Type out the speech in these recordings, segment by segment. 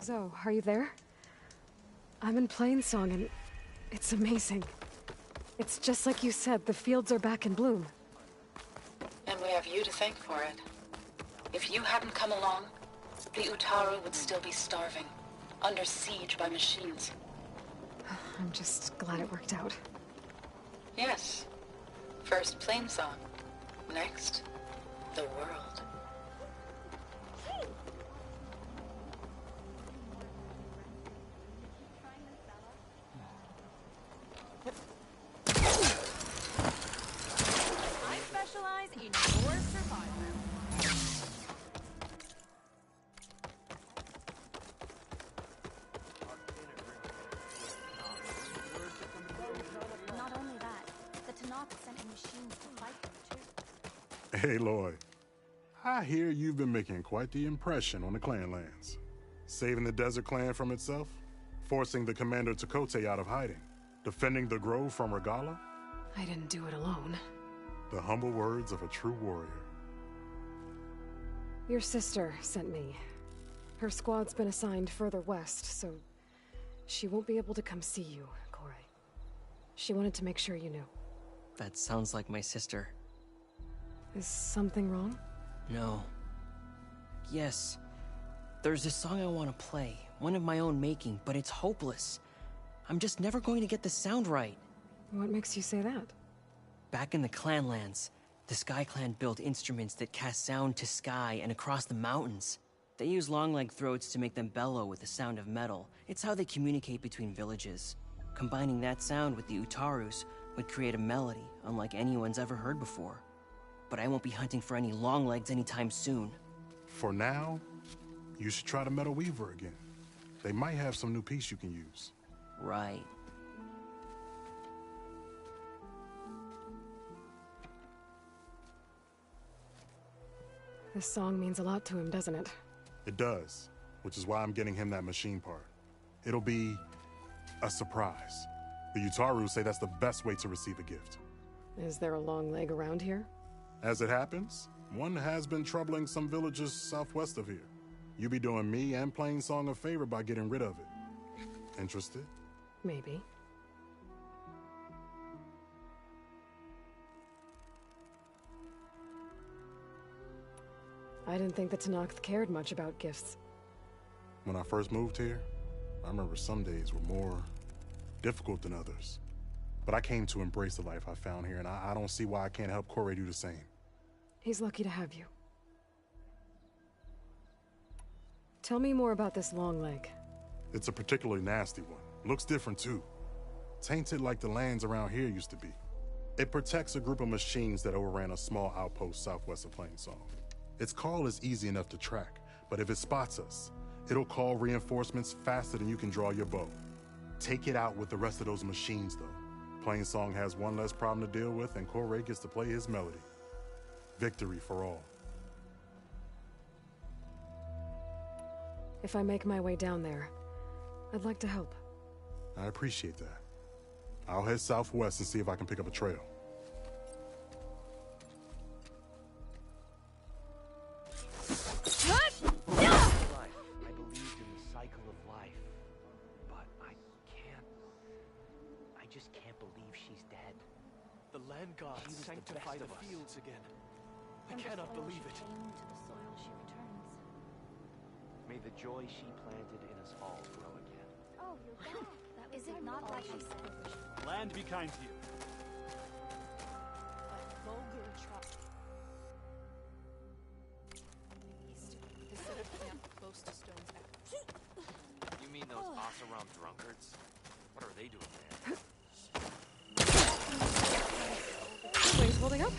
So, are you there? I'm in Plainsong and it's amazing. It's just like you said, the fields are back in bloom. And we have you to thank for it. If you hadn't come along, the Utaru would still be starving, under siege by machines. I'm just glad it worked out. Yes. First Plainsong. Next, the world. I specialize in your survival. Not only that, the Tanakh sent in machines to fight them too. Hey, Lloyd. I hear you've been making quite the impression on the clan lands. Saving the desert clan from itself, forcing the commander Takote out of hiding, defending the grove from Regala. I didn't do it alone. The humble words of a true warrior. Your sister sent me. Her squad's been assigned further west, so she won't be able to come see you, Corey. She wanted to make sure you knew. That sounds like my sister. Is something wrong? No. Yes. There's this song I want to play, one of my own making, but it's hopeless. I'm just never going to get the sound right. What makes you say that? Back in the Clanlands, the Sky Clan built instruments that cast sound to sky and across the mountains. They use long-leg throats to make them bellow with the sound of metal. It's how they communicate between villages. Combining that sound with the Utarus would create a melody unlike anyone's ever heard before. But I won't be hunting for any long legs anytime soon. For now, you should try the Metal Weaver again. They might have some new piece you can use. Right. This song means a lot to him, doesn't it? It does, which is why I'm getting him that machine part. It'll be a surprise. The Utaru say that's the best way to receive a gift. Is there a long leg around here? As it happens, one has been troubling some villages southwest of here. You be doing me and Plainsong a favor by getting rid of it. Interested? Maybe. I didn't think the Tanakh cared much about gifts. When I first moved here, I remember some days were more difficult than others. But I came to embrace the life I found here, and I don't see why I can't help Corey do the same. He's lucky to have you. Tell me more about this long leg. It's a particularly nasty one. Looks different, too. Tainted like the lands around here used to be. It protects a group of machines that overran a small outpost southwest of Plainsong. Its call is easy enough to track, but if it spots us, it'll call reinforcements faster than you can draw your bow. Take it out with the rest of those machines, though. Plainsong has one less problem to deal with, and Corey gets to play his melody. Victory for all. If I make my way down there, I'd like to help. I appreciate that. I'll head southwest and see if I can pick up a trail. I believed in the cycle of life, but I just can't believe she's dead. The land gods sanctify the fields again. I cannot believe it. To the soil she returns. May the joy she planted in us all grow again. Oh, you're back. Is it not like she said? Land be kind to you. Vulgar trust. East. The set of camp close to Stone's Act. You mean those Oseram drunkards? What are they doing there? Wings holding up?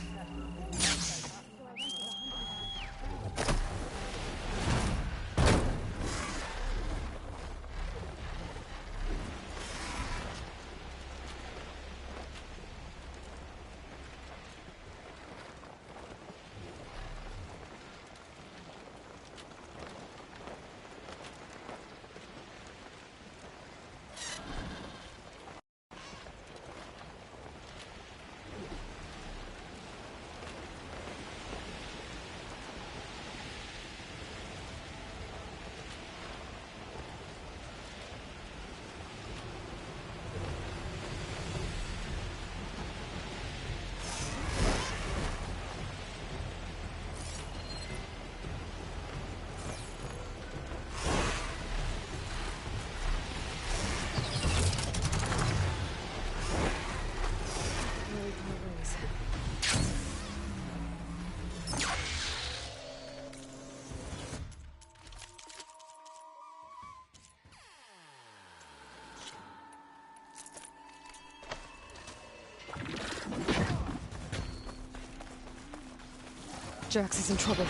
Jax is in trouble.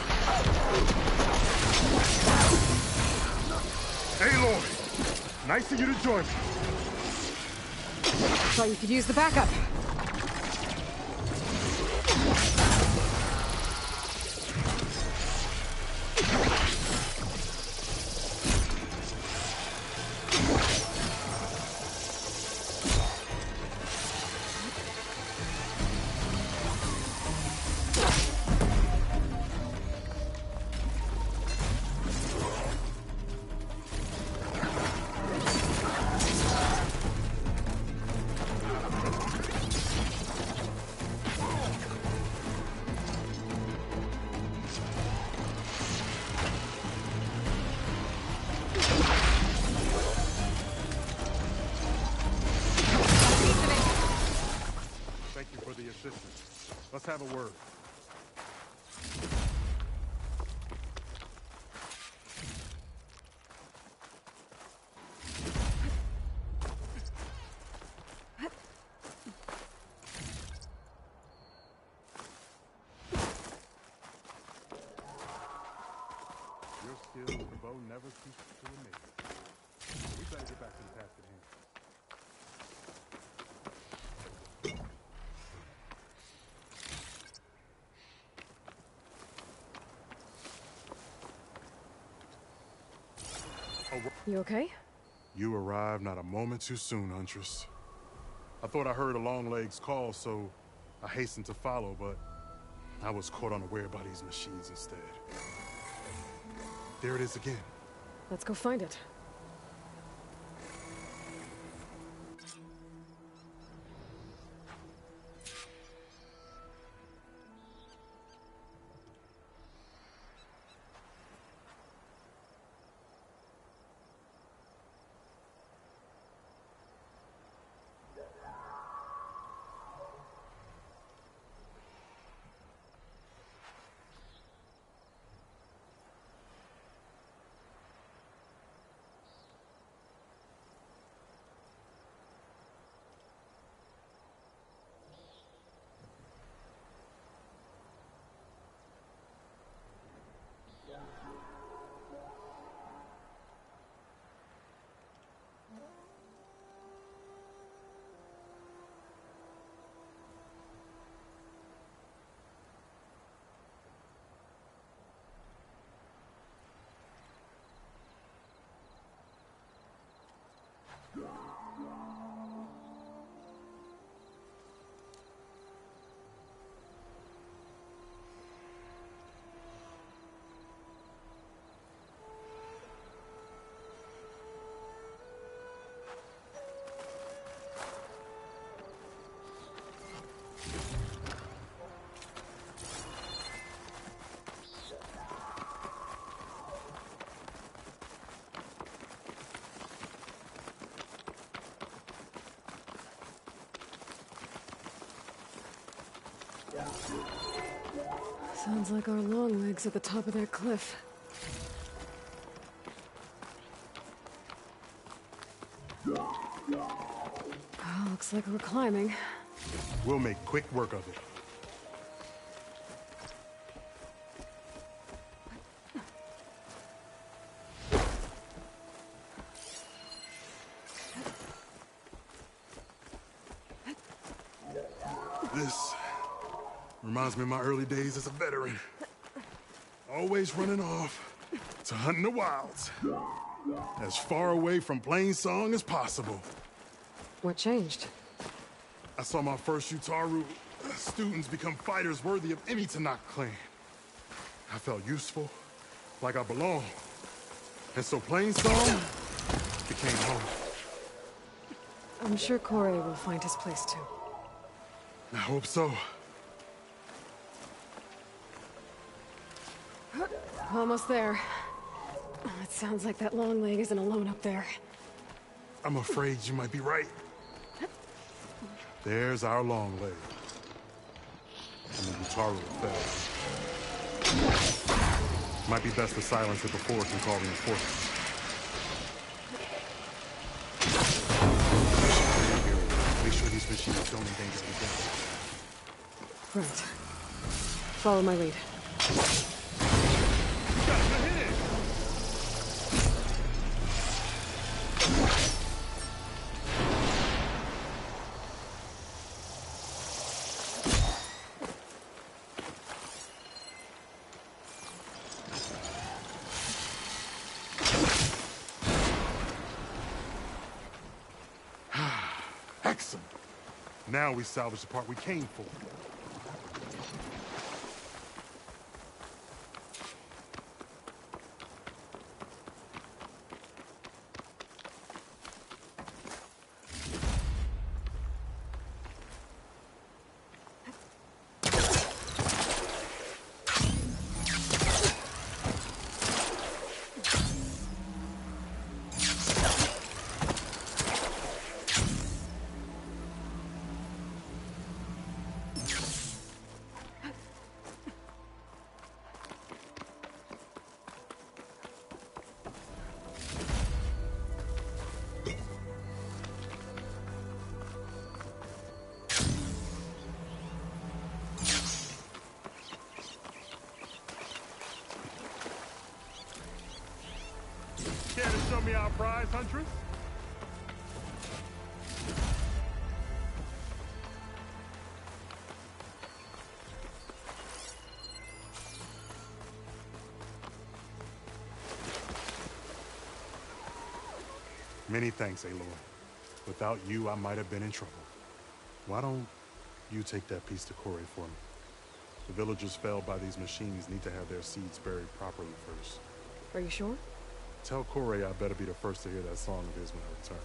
Hey, Lloyd. Nice of you to join me. Thought you could use the backup. Let's have a word. Your skill with the bow never ceases to amaze. We better get back to the task at hand. You okay? You arrived not a moment too soon, Huntress. I thought I heard a Longleg's call, so I hastened to follow, but I was caught unaware by these machines instead. There it is again. Let's go find it. Sounds like our long legs at the top of that cliff. Oh, looks like we're climbing. We'll make quick work of it. This reminds me of my early days as a veteran. Always running off to hunt in the wilds. As far away from Plainsong as possible. What changed? I saw my first Utaru students become fighters worthy of any Tanakh clan. I felt useful, like I belonged. And so Plainsong became home. I'm sure Corey will find his place too. I hope so. Almost there. It sounds like that long leg isn't alone up there. I'm afraid you might be right. There's our long leg. And the Utaru fell. Might be best to silence it before it can call reinforcements. Make sure these machines don't endanger the game. Right. Follow my lead. Got him ahead! Excellent. Now we salvage the part we came for. Care to show me our prize, Huntress? Many thanks, Aloy. Without you, I might have been in trouble. Why don't you take that piece to Corey for me? The villagers felled by these machines need to have their seeds buried properly first. Are you sure? Tell Corey I better be the first to hear that song of his when I return.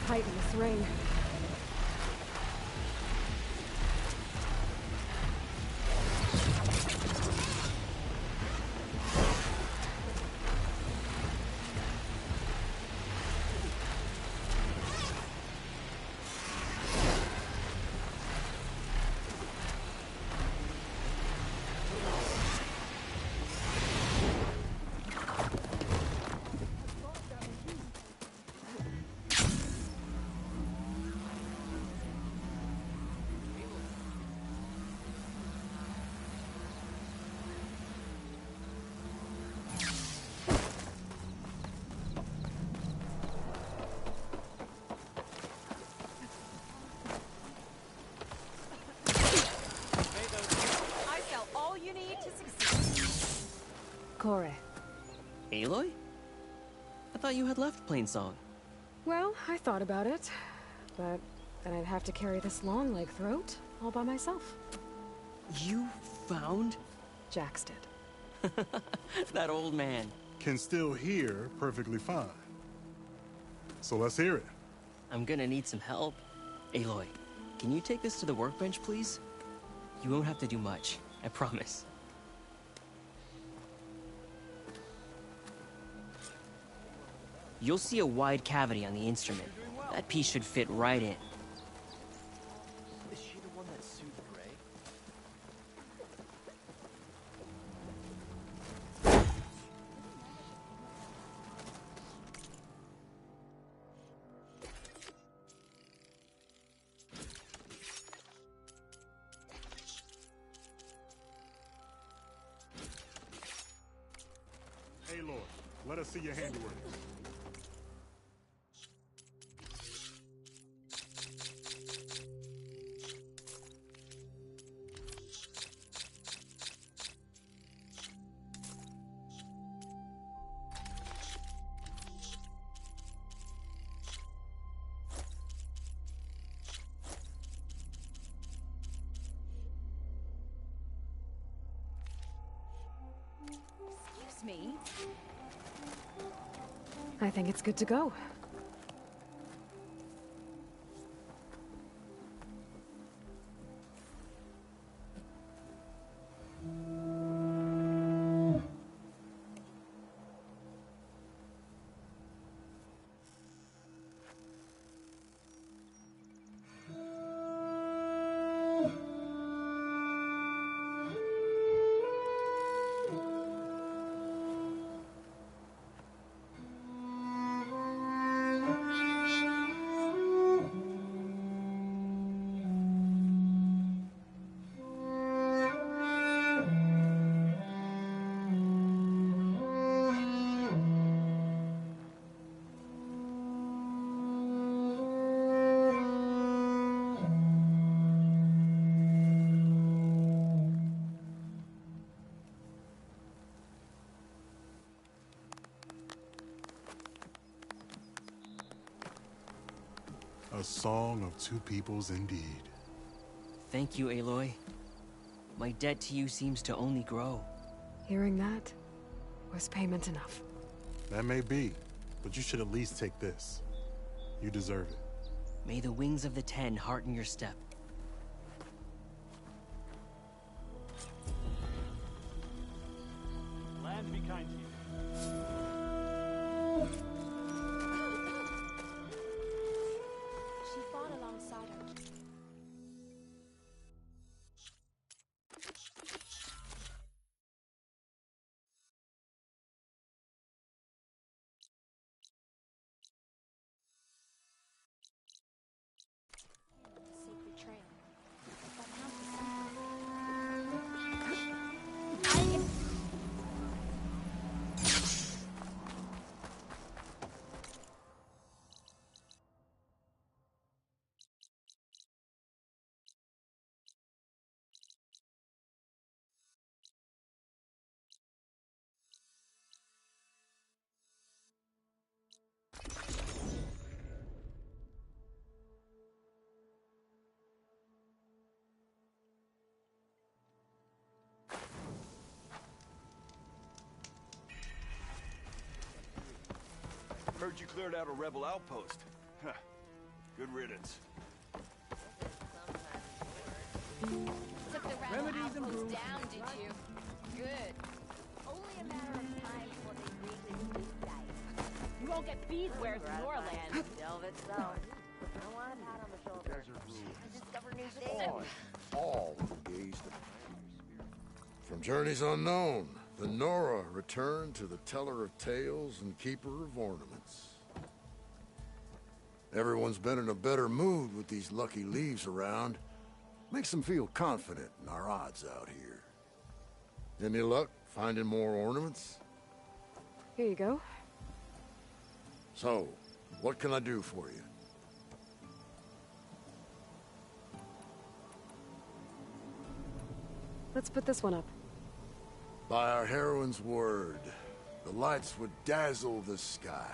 Tight in this rain. Corey. Aloy? I thought you had left Plainsong. Well, I thought about it, but then I'd have to carry this long leg throat all by myself. You found? Jax did. That old man. Can still hear perfectly fine. So let's hear it. I'm gonna need some help. Aloy, can you take this to the workbench, please? You won't have to do much, I promise. You'll see a wide cavity on the instrument. That piece should fit right in. Is she the one that sued Gray? Hey, Lord, let us see your handiwork. beats me. I think it's good to go. A song of two peoples indeed. Thank you, Aloy. My debt to you seems to only grow. Hearing that was payment enough. That may be, but you should at least take this. You deserve it. May the wings of the Ten hearten your step. Land be kind to you. She fought alongside her. Sacred trail. That house is Heard you cleared out a rebel outpost. Huh. Good riddance. took the rebel outpost down, did you? Good. Only a matter of time before they reach the blue dice. You won't get bees where's Norland. Delve itself. I want a pat on the shoulder. I discover new things. All engaged. From journeys unknown, the Nora returned to the teller of tales and keeper of ornaments. Everyone's been in a better mood with these lucky leaves around. Makes them feel confident in our odds out here. Any luck finding more ornaments? Here you go. So, what can I do for you? Let's put this one up. By our heroine's word, the lights would dazzle the sky.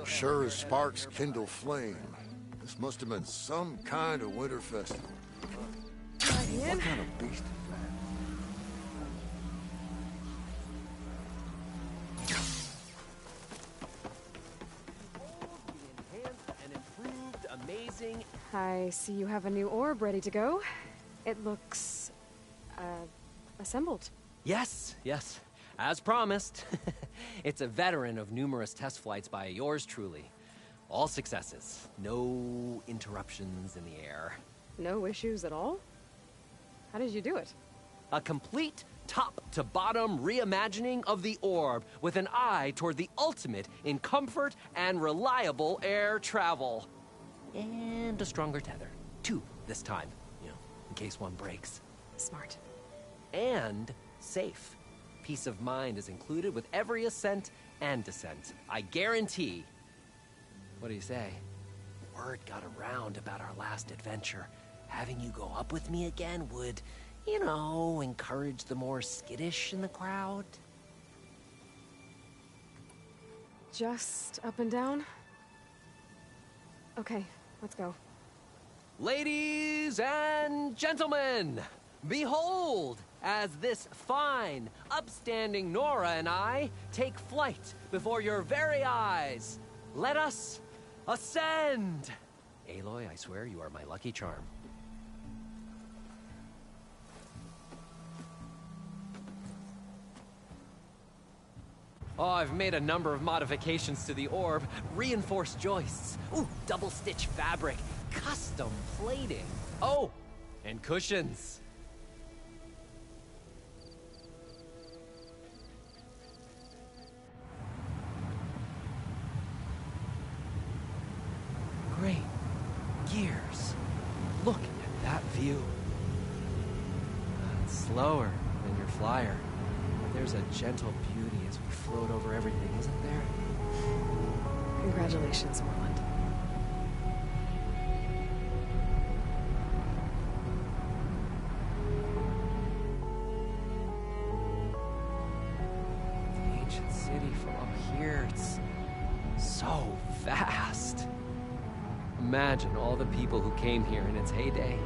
Sure as sparks kindle flame. This must have been some kind of winter festival. What kind of beast is Amazing. I see you have a new orb ready to go. It looks, assembled. Yes, yes. As promised. It's a veteran of numerous test flights by yours truly. All successes. No interruptions in the air. No issues at all? How did you do it? A complete top-to-bottom reimagining of the orb with an eye toward the ultimate in comfort and reliable air travel. And a stronger tether. 2 this time, in case one breaks. Smart. And safe. Peace of mind is included with every ascent and descent. I guarantee. What do you say? Word got around about our last adventure. Having you go up with me again would, encourage the more skittish in the crowd. Just up and down? Okay, let's go. Ladies and gentlemen, behold, as this fine, upstanding Nora and I take flight before your very eyes, let us ascend! Aloy, I swear you are my lucky charm. Oh, I've made a number of modifications to the orb. Reinforced joists. Ooh, double-stitch fabric. Custom plating. Oh, and cushions. Great gears. Look at that view. It's slower than your flyer. But there's a gentle beauty as we float over everything, isn't there? Congratulations, Morland. The ancient city from up here, it's so vast. Imagine all the people who came here in its heyday.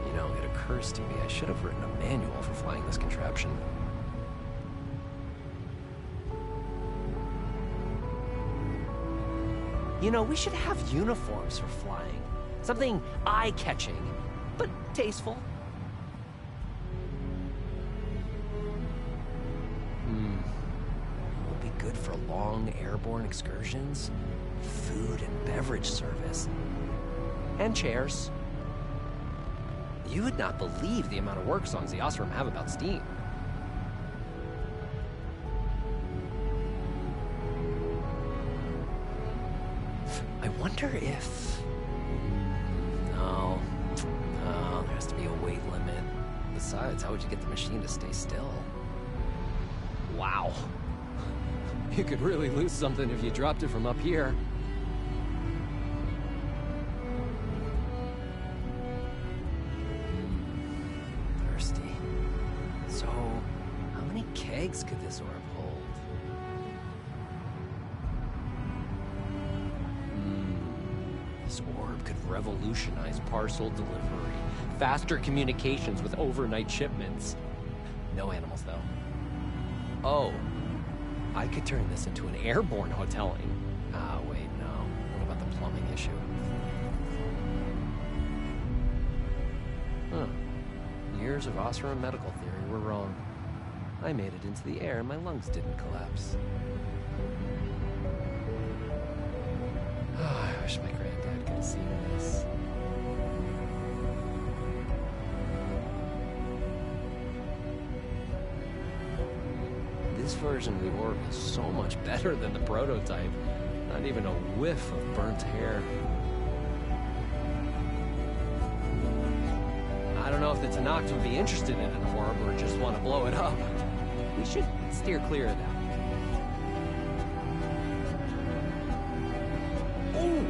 You know, it occurs to me I should have written a manual for flying this contraption. You know, we should have uniforms for flying. Something eye-catching, but tasteful. Would be good for long airborne excursions, food and beverage service, and chairs. You would not believe the amount of work songs the Osram have about steam. I wonder if... No, there has to be a weight limit. Besides, how would you get the machine to stay still? Wow. You could really lose something if you dropped it from up here. Thirsty. So, how many kegs could this orb hold? This orb could revolutionize parcel delivery. Faster communications with overnight shipments. No animals, though. Oh. I could turn this into an airborne hoteling. Ah, wait, no. What about the plumbing issue? Huh. Years of Osram medical theory were wrong. I made it into the air and my lungs didn't collapse. Oh, I wish my granddad could have seen this. This version of the orb is so much better than the prototype. Not even a whiff of burnt hair. I don't know if the Tanakh would be interested in an orb or just want to blow it up. We should steer clear of that. Ooh!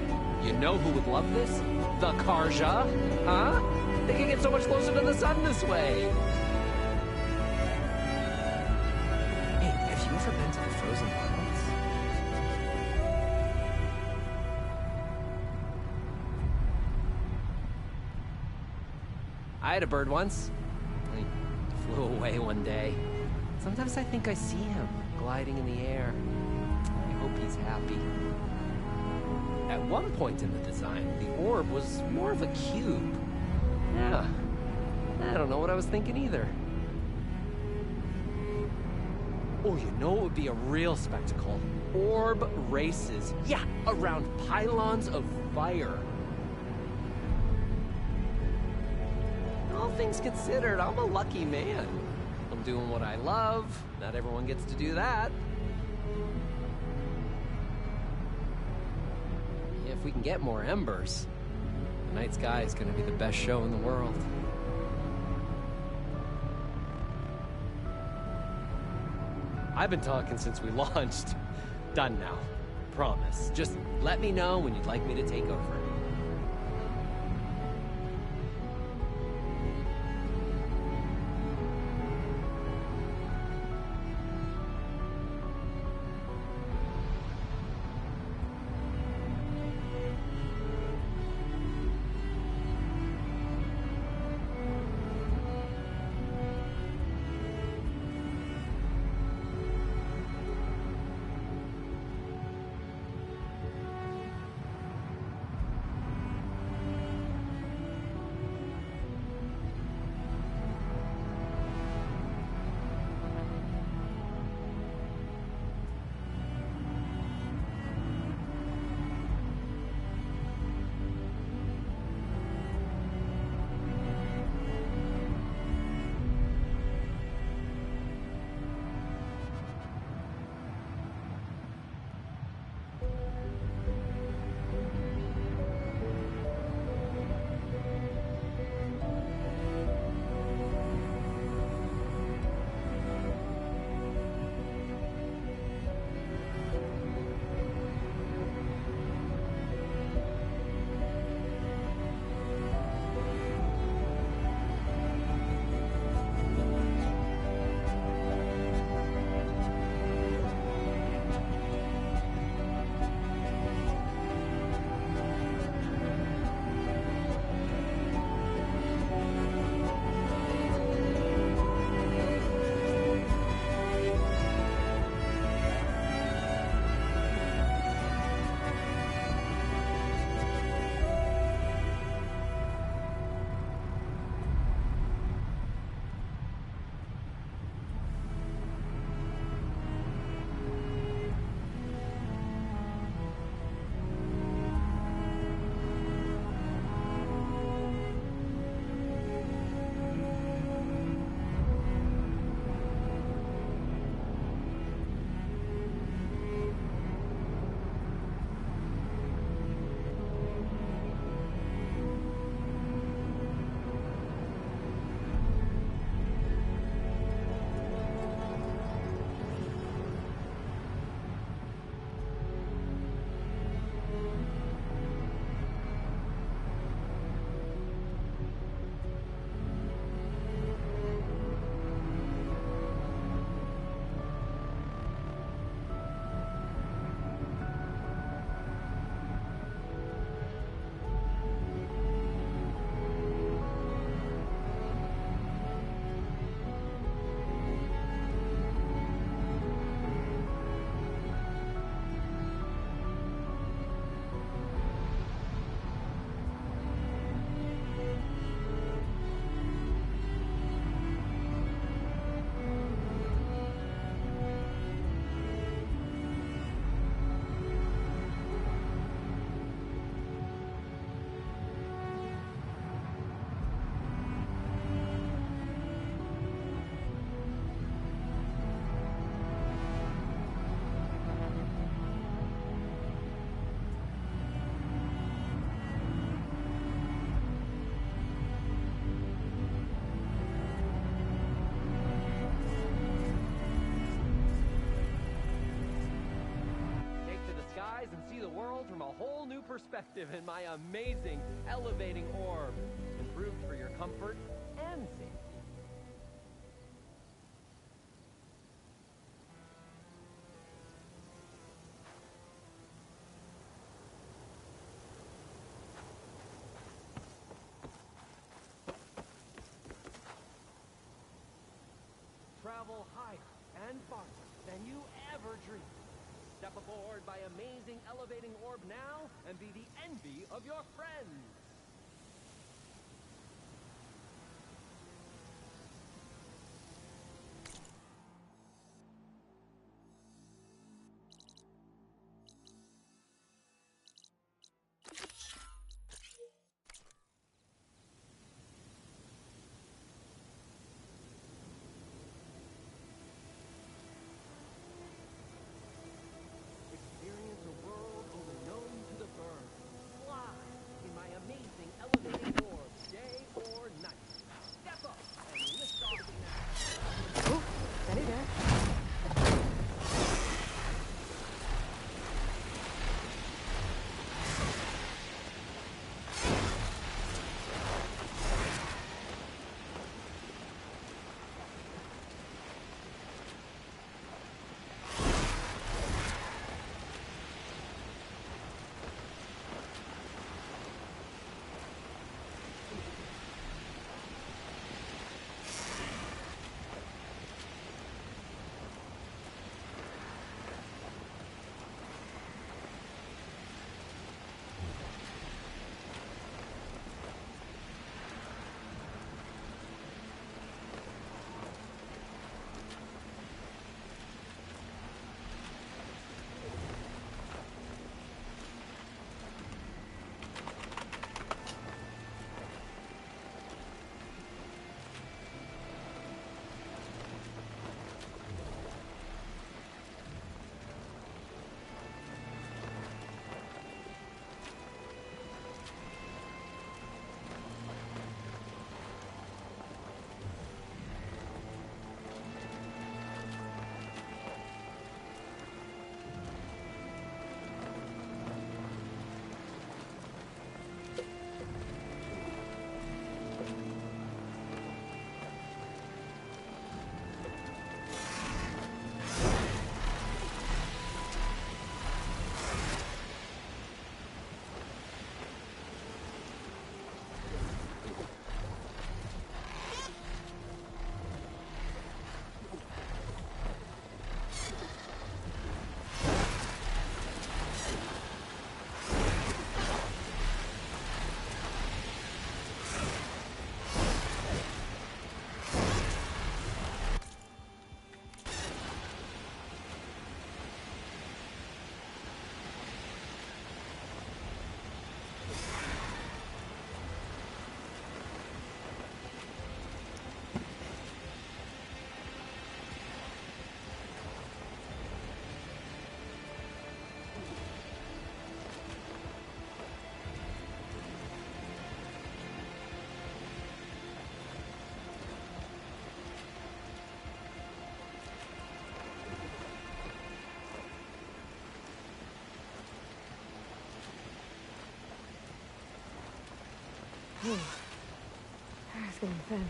You know who would love this? The Karja. Huh? They can get so much closer to the sun this way. Ever been to the frozen wilds? I had a bird once. He flew away one day. Sometimes I think I see him gliding in the air. I hope he's happy. At one point in the design, the orb was more of a cube. Yeah, I don't know what I was thinking either. Oh, you know it would be a real spectacle? Orb races. Yeah, around pylons of fire. All things considered, I'm a lucky man. I'm doing what I love. Not everyone gets to do that. Yeah, if we can get more embers, the night sky is going to be the best show in the world. I've been talking since we launched. Done now. Promise. Just let me know when you'd like me to take over. world from a whole new perspective in my amazing elevating orb. Improved for your comfort and safety. Travel higher and farther than you ever dreamed. Step aboard my amazing elevating orb now and be the envy of your friends. Experience a world only known to the birds. Fly in my amazing elevating orb, day or night. Step up and lift off now. Oh, steady there. It's getting thin.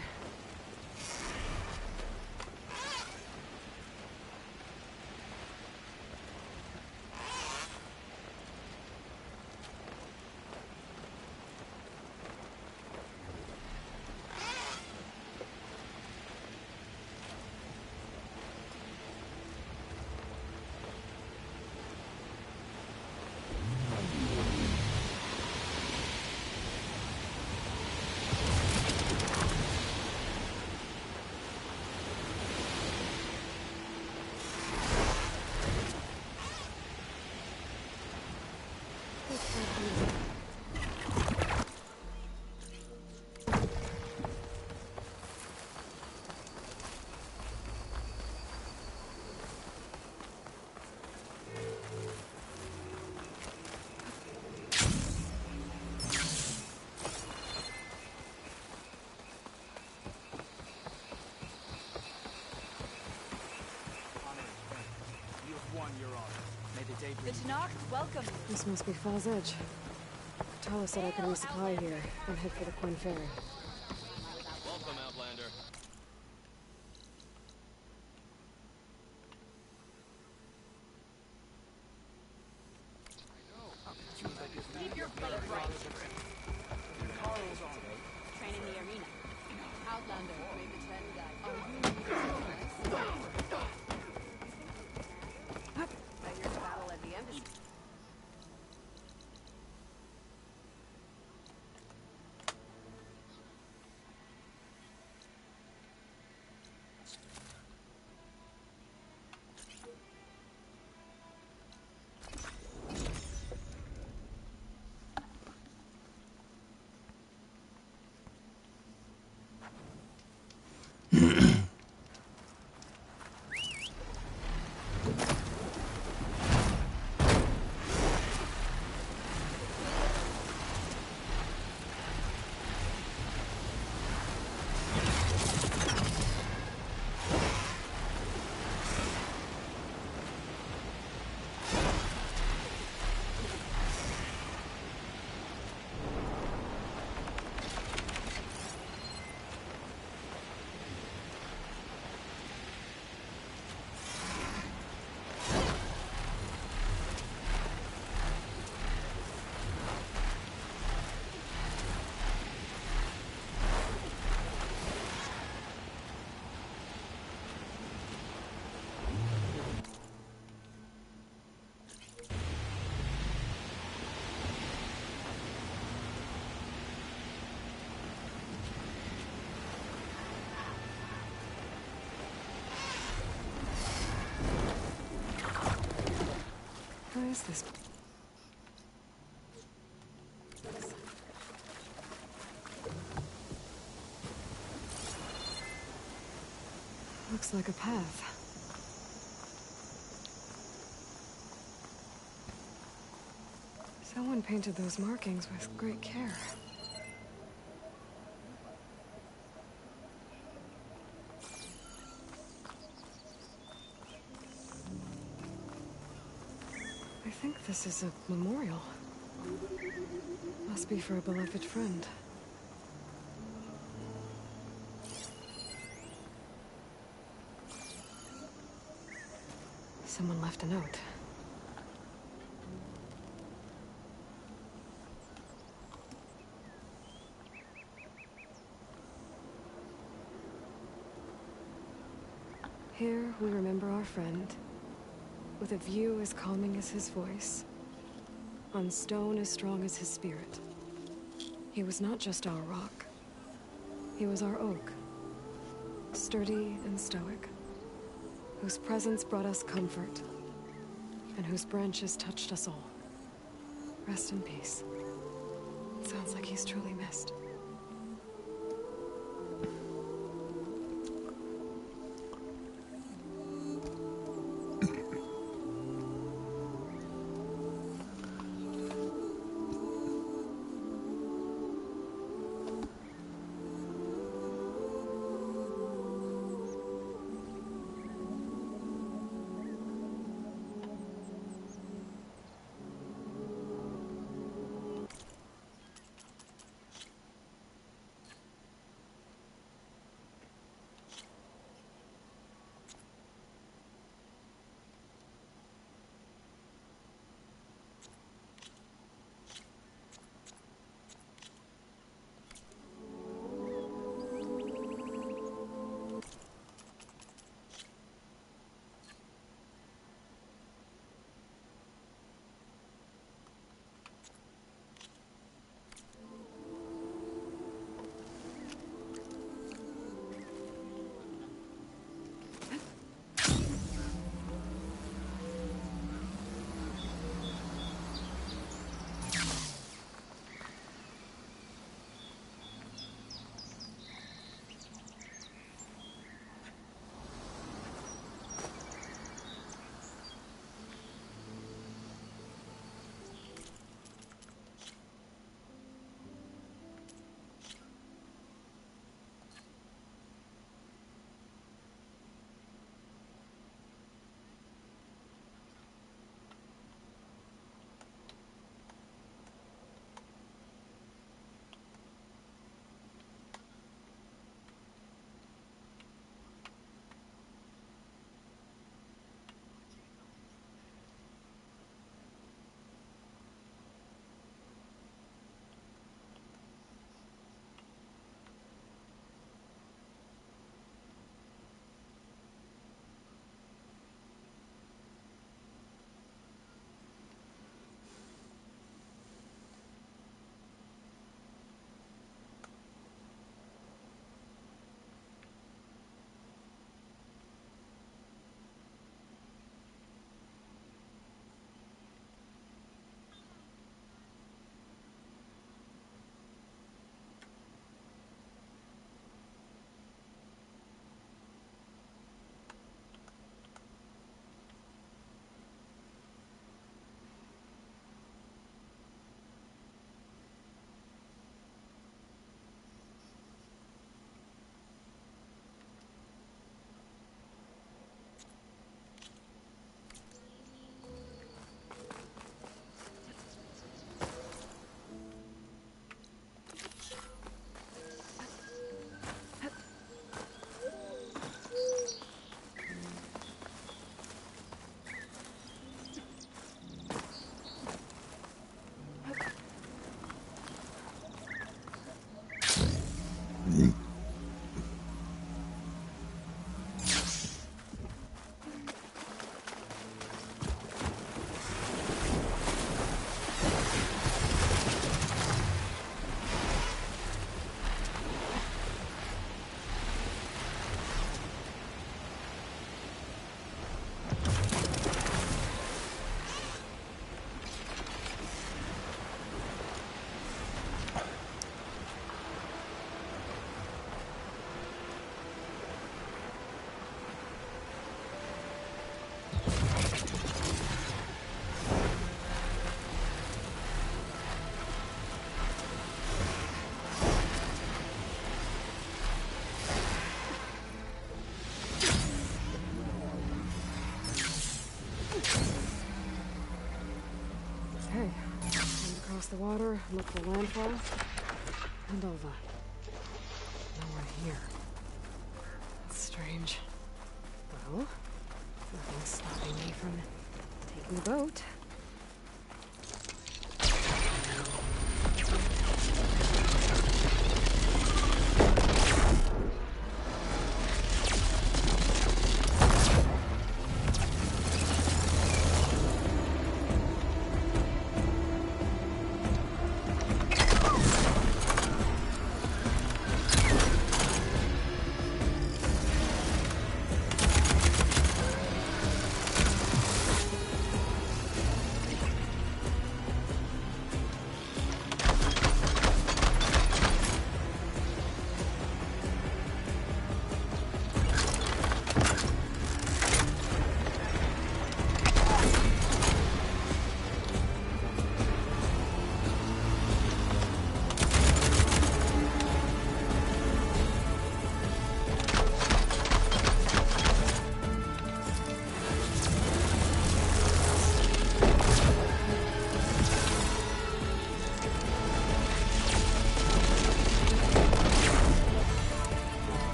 This must be Fall's Edge. Tala said I could resupply here and head for the Quinn Ferry. Welcome, Outlander. Keep your feet right. Train in the arena. Outlander, read the trend guide. Are you I hear the battle at the embassy. What is this? Looks like a path. Someone painted those markings with great care. I think this is a memorial. Must be for a beloved friend. Someone left a note. Here we remember our friend, with a view as calming as his voice, on stone as strong as his spirit. He was not just our rock. He was our oak, sturdy and stoic, whose presence brought us comfort, and whose branches touched us all. Rest in peace. Sounds like he's truly missed. Okay, and across the water, look for landfall, and over. Now we're here. That's strange. Well, nothing's stopping me from taking the boat.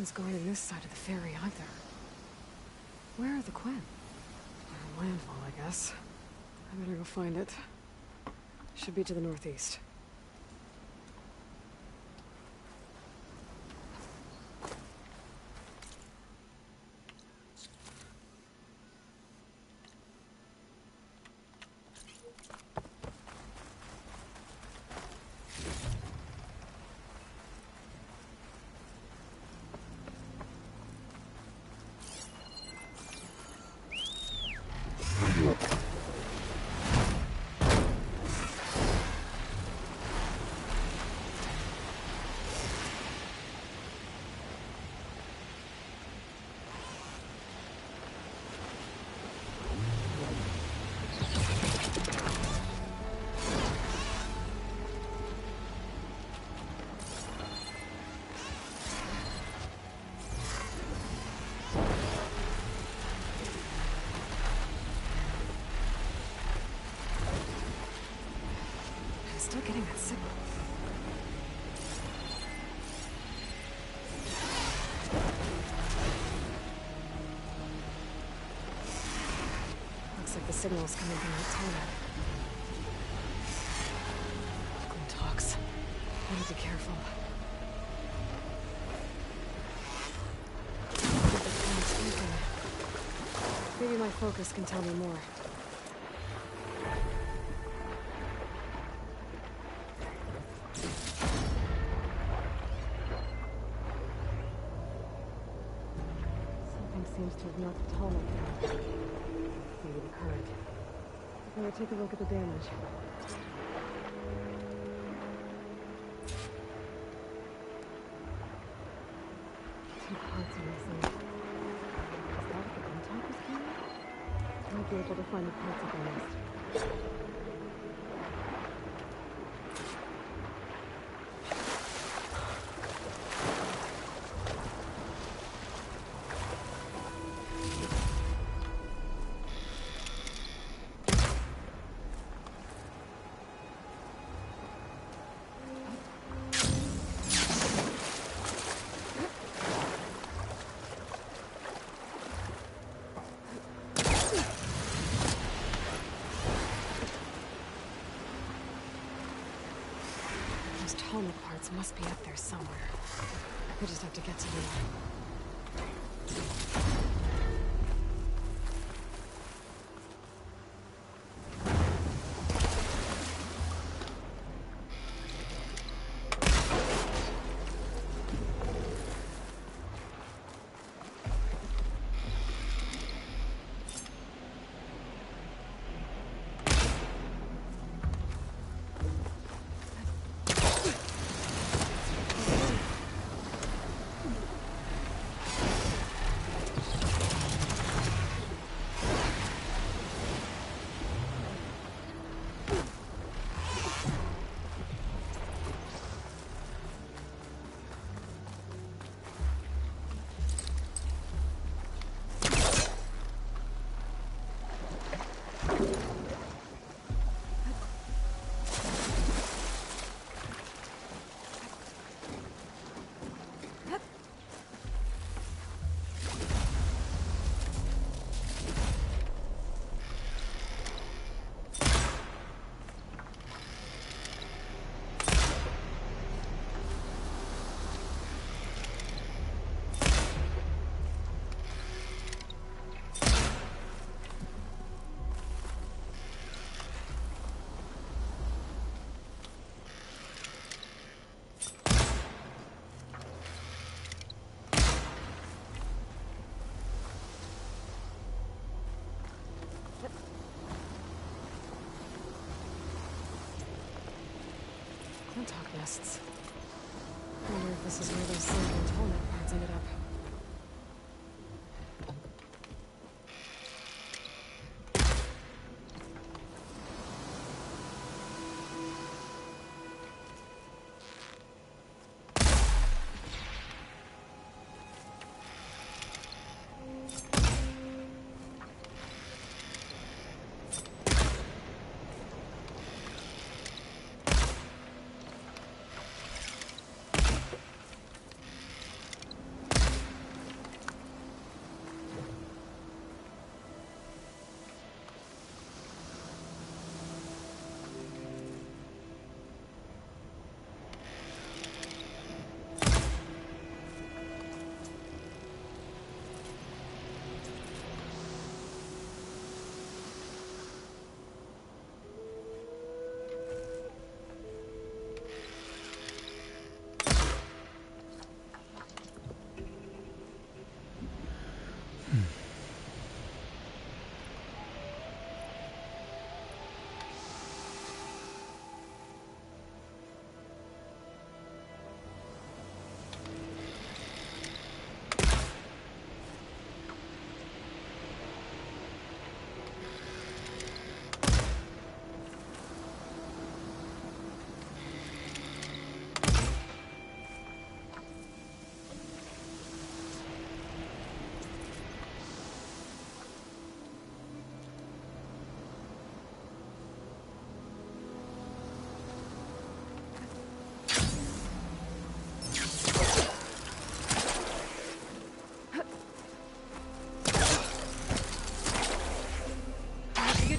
one's guarding this side of the ferry either. Where are the Quen? Landfall, I guess. I better go find it. Should be to the northeast. getting that signal? Looks like the signal's coming from that tunnel. Talks. Better be careful. Maybe my focus can tell me more. Something seems to have knocked the tunnel down. Maybe the current. Better take a look at the damage. Be able to find the parts of the nest. Tunnel parts must be up there somewhere. We just have to get to them. Talk nests. I wonder if this is where those sunken tunnel parts ended up.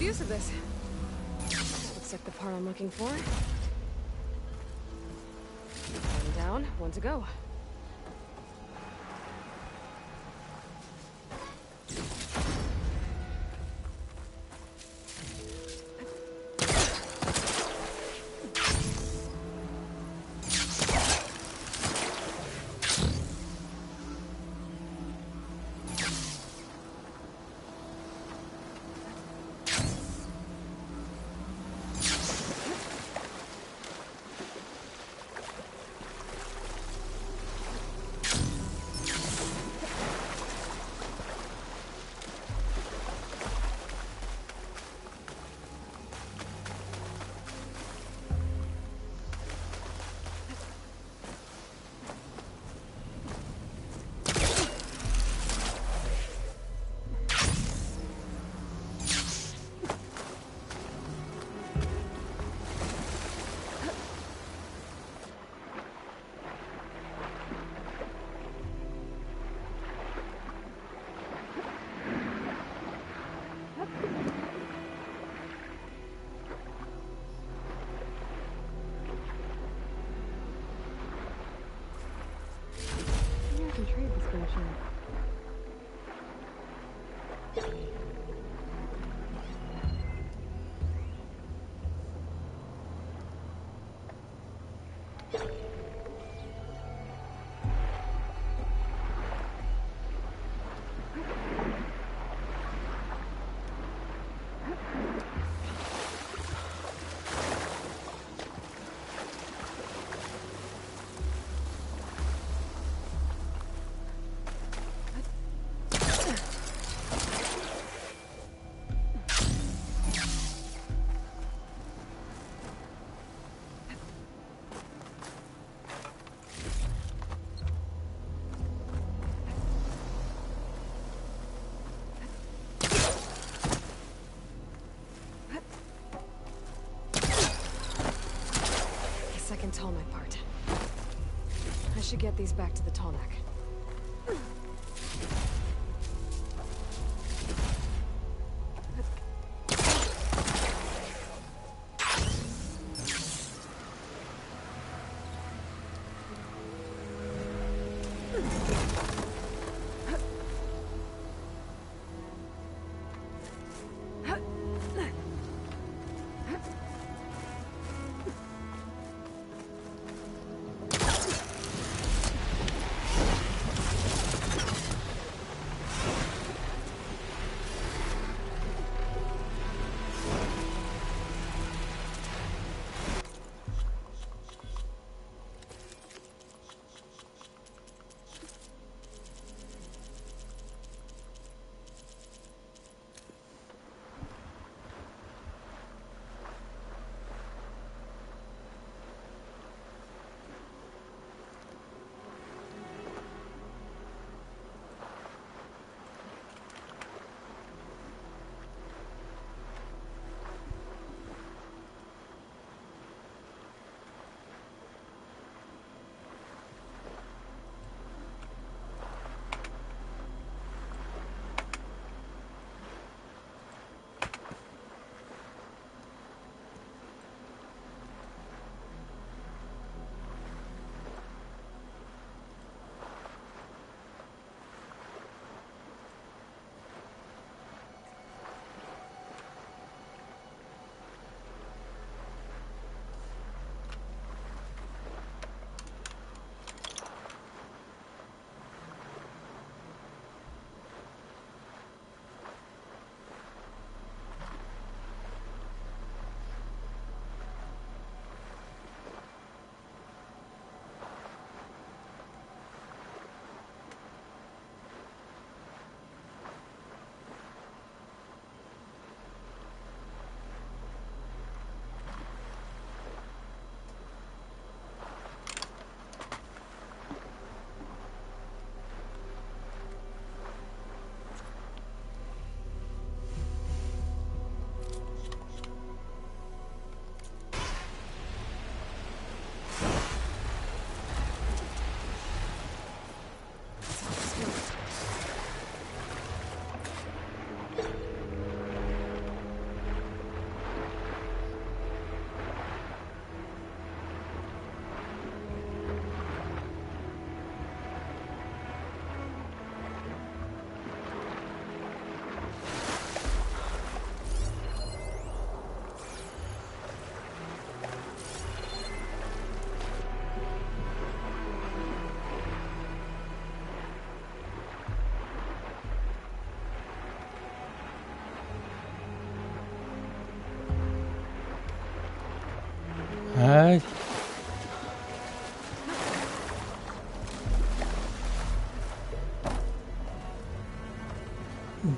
use of this. Looks like the part I'm looking for. One down, one to go. I can trade this version. Tall my part. I should get these back to the Tallneck.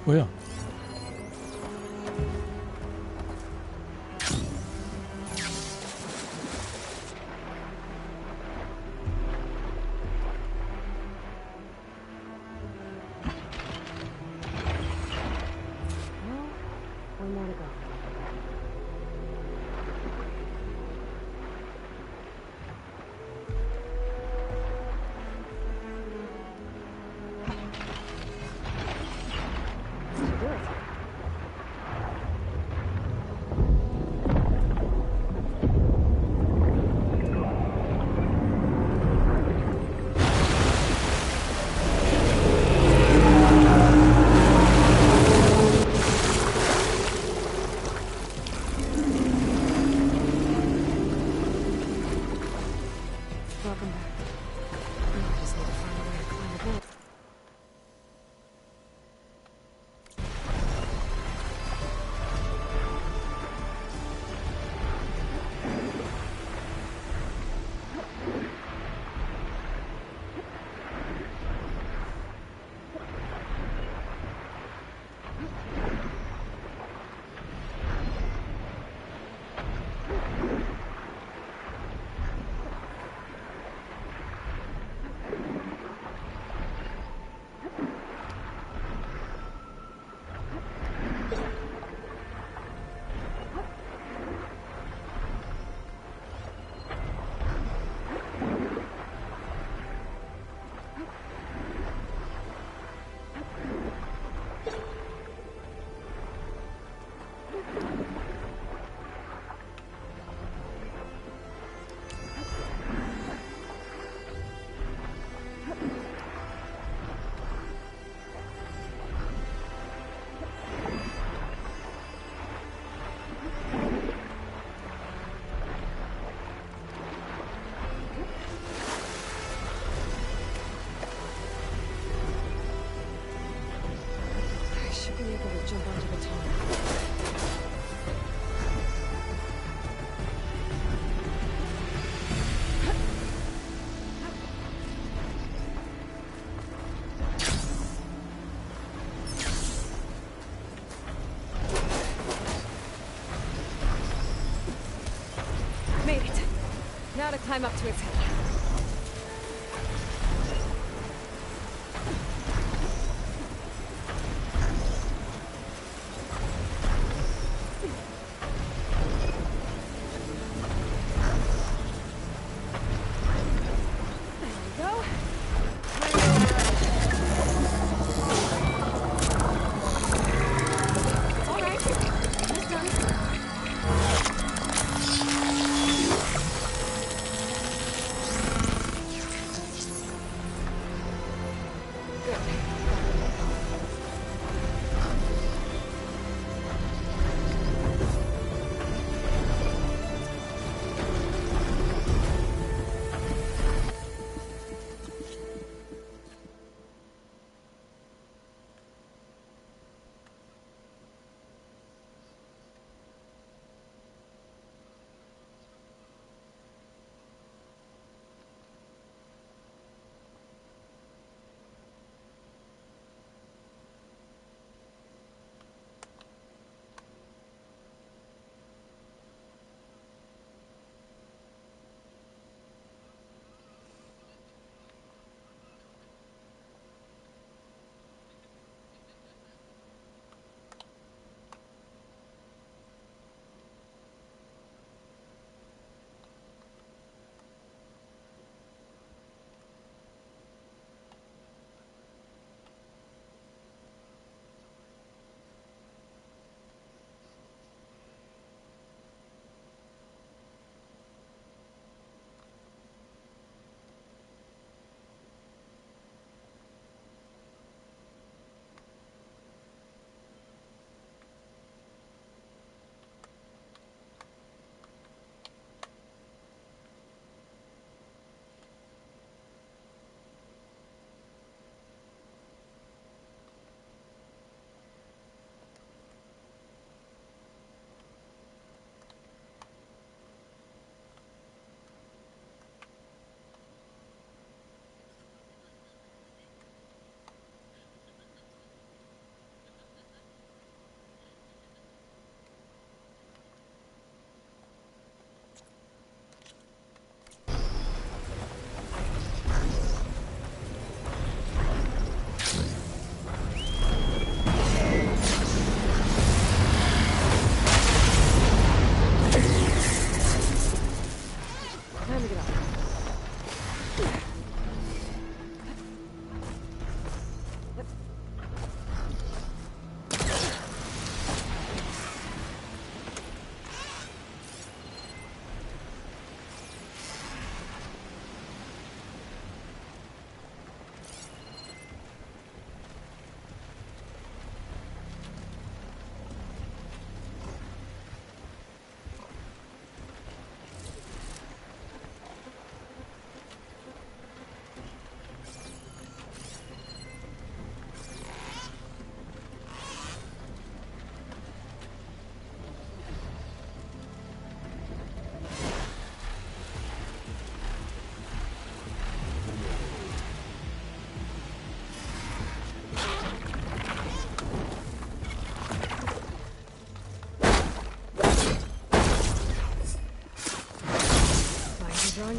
뭐야? One more to go. Welcome back. Now I just need to find a way to climb aboard. I should be able to jump onto the tunnel. Made it. Now to climb up to its head.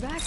You back?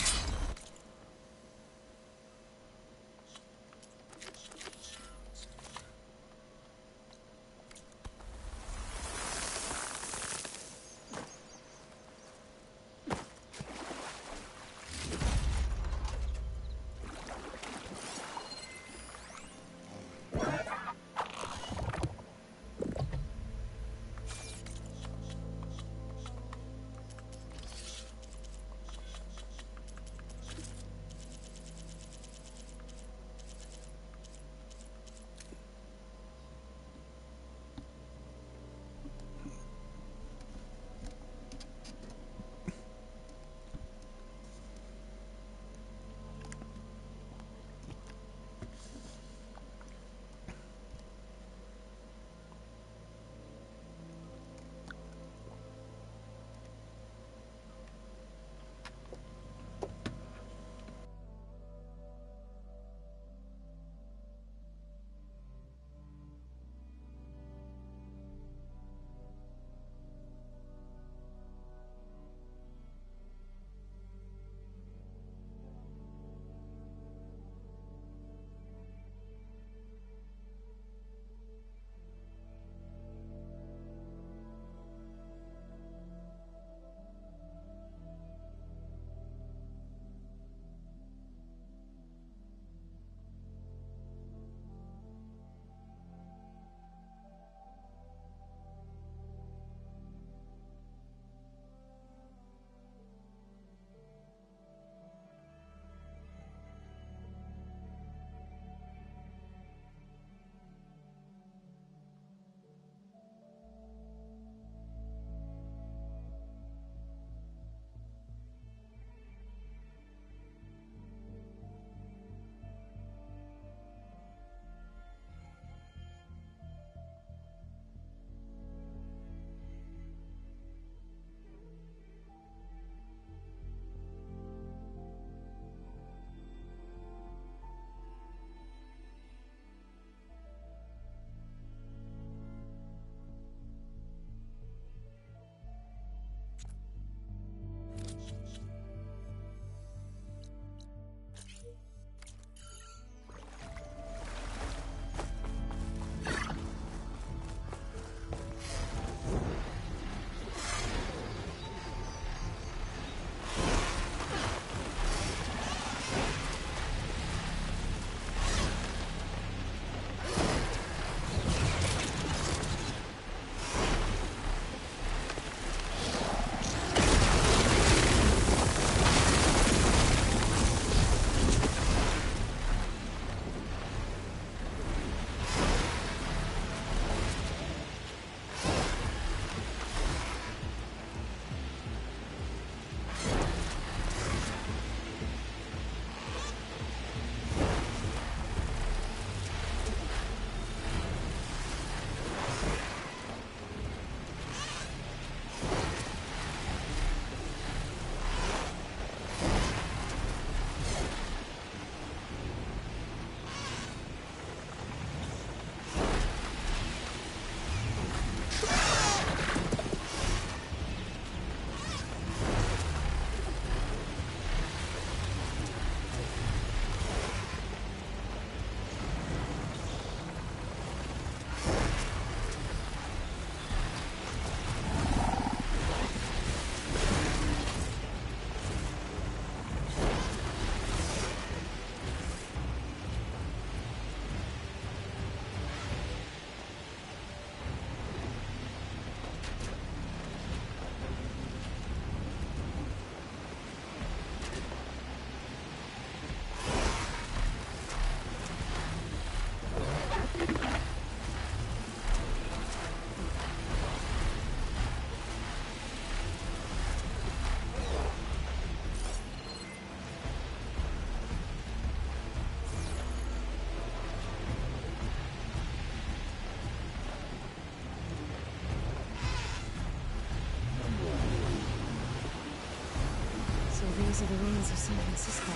These are the ruins of San Francisco.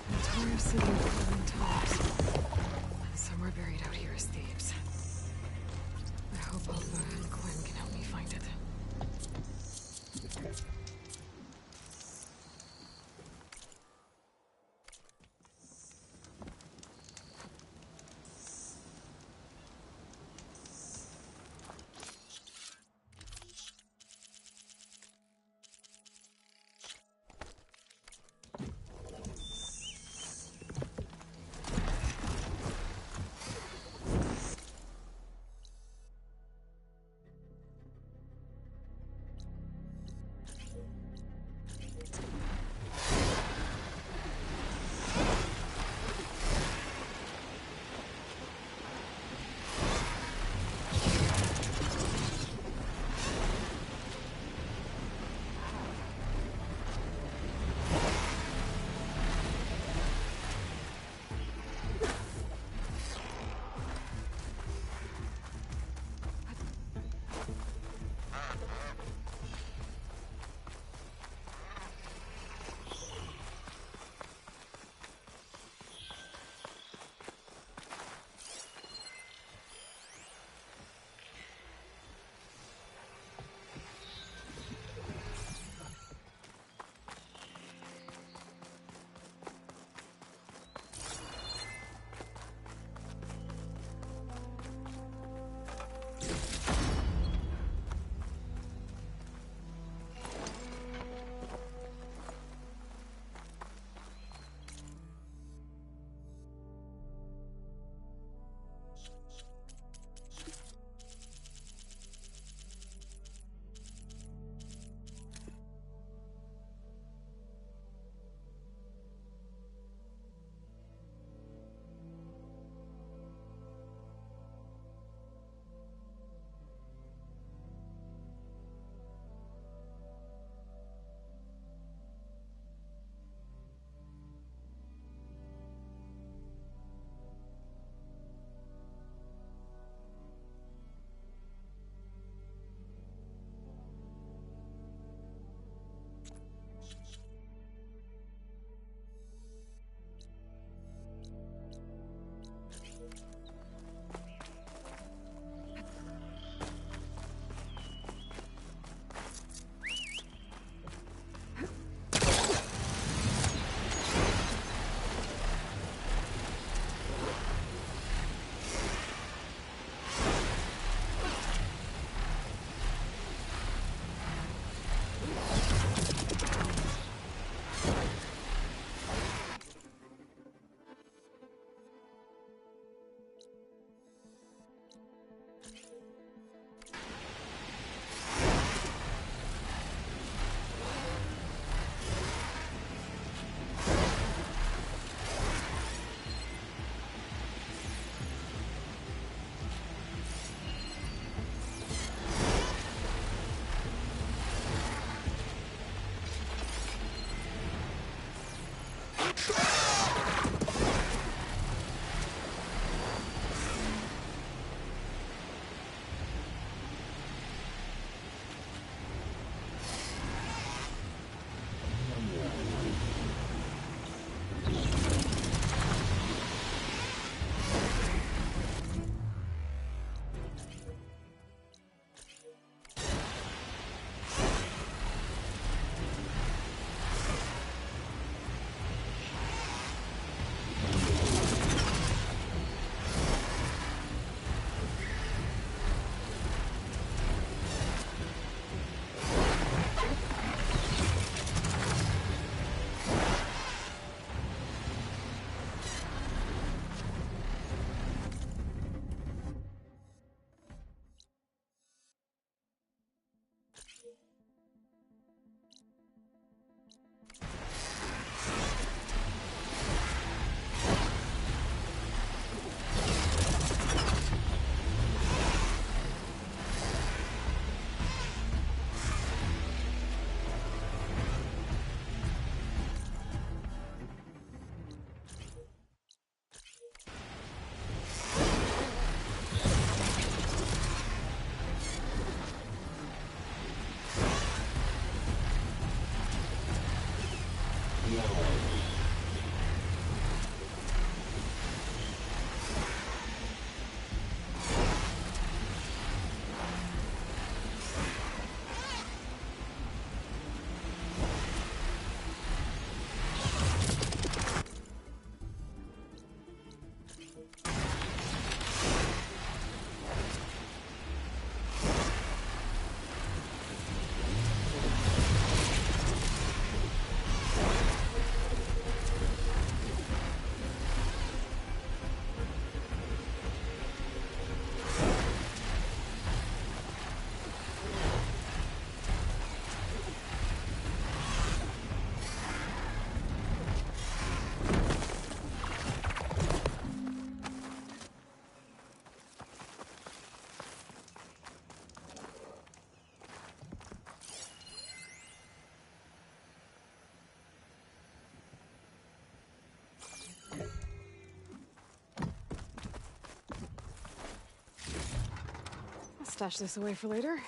An entire city of fallen towers. Somewhere buried out here is Thebes. I hope Alpha and Quinn can help me find it. Stash this away for later.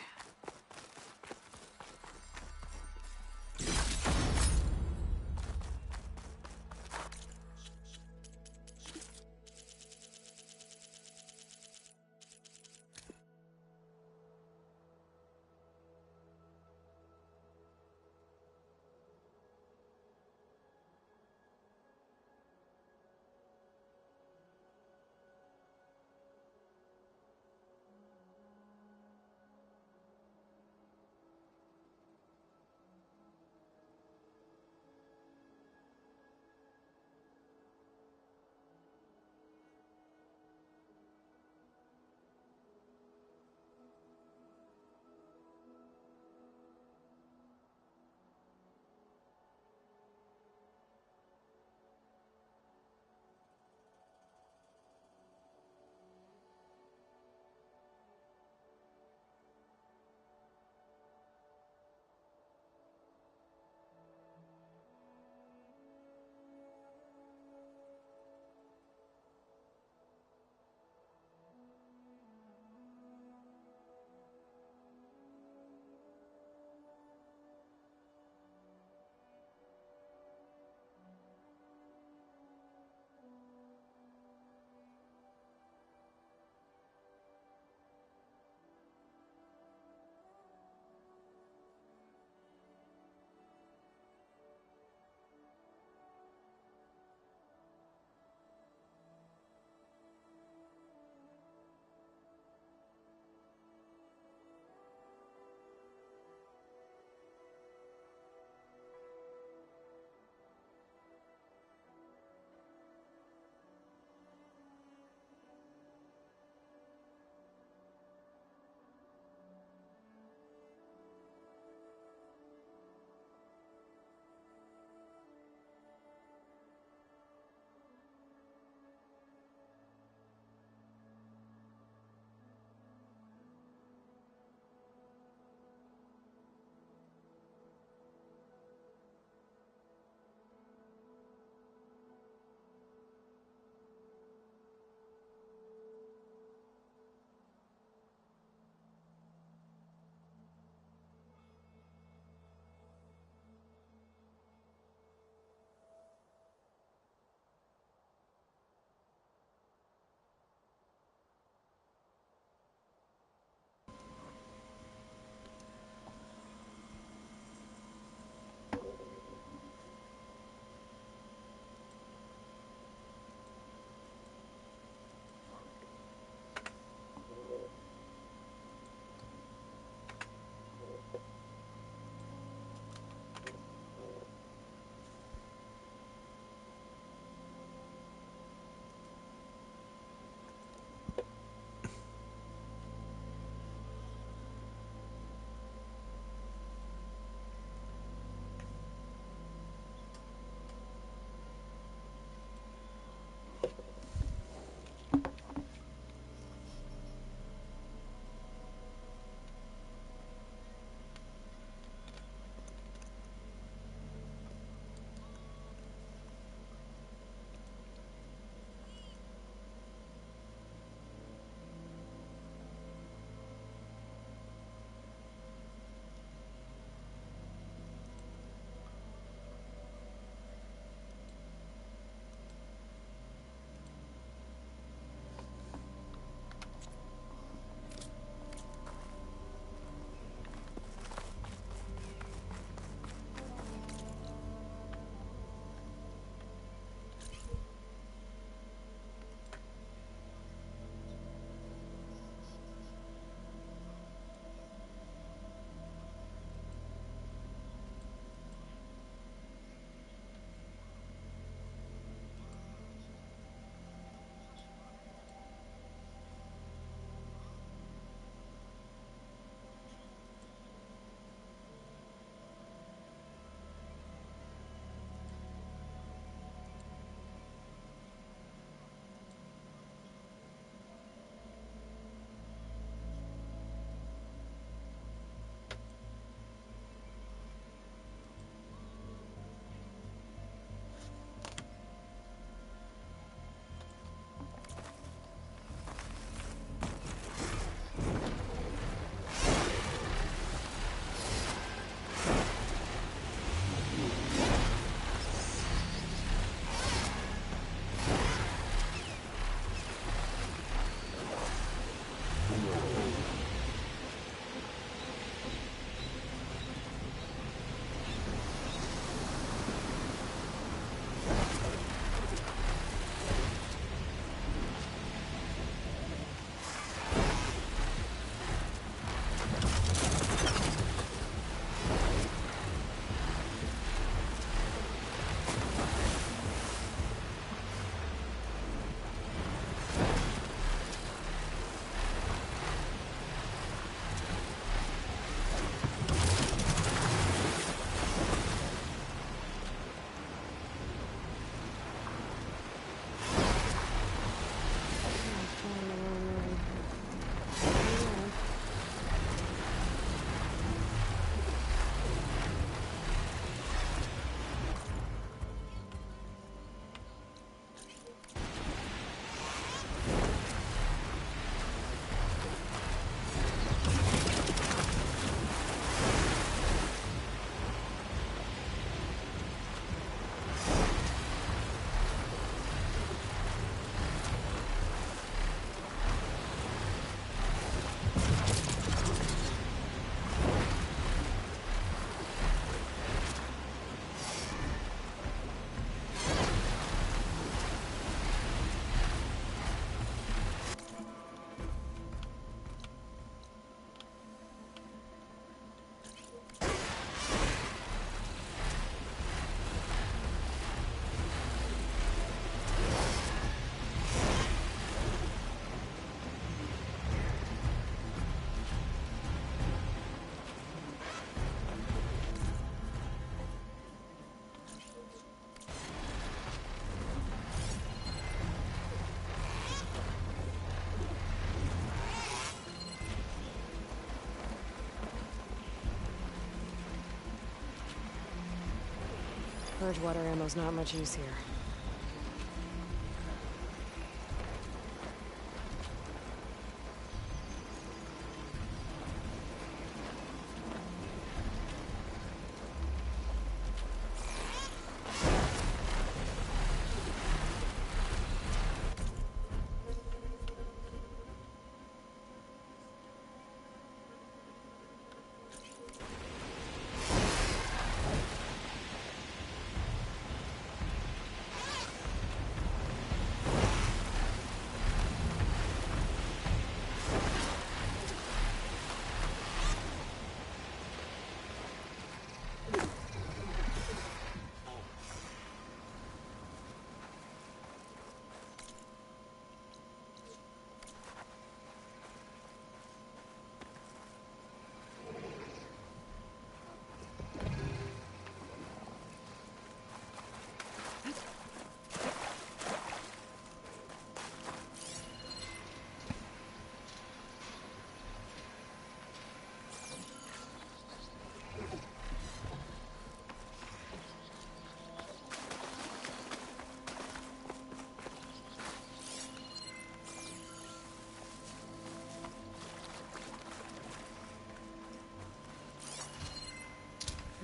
Purge water ammo's not much use here.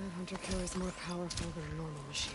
That hunter killer is more powerful than a normal machine.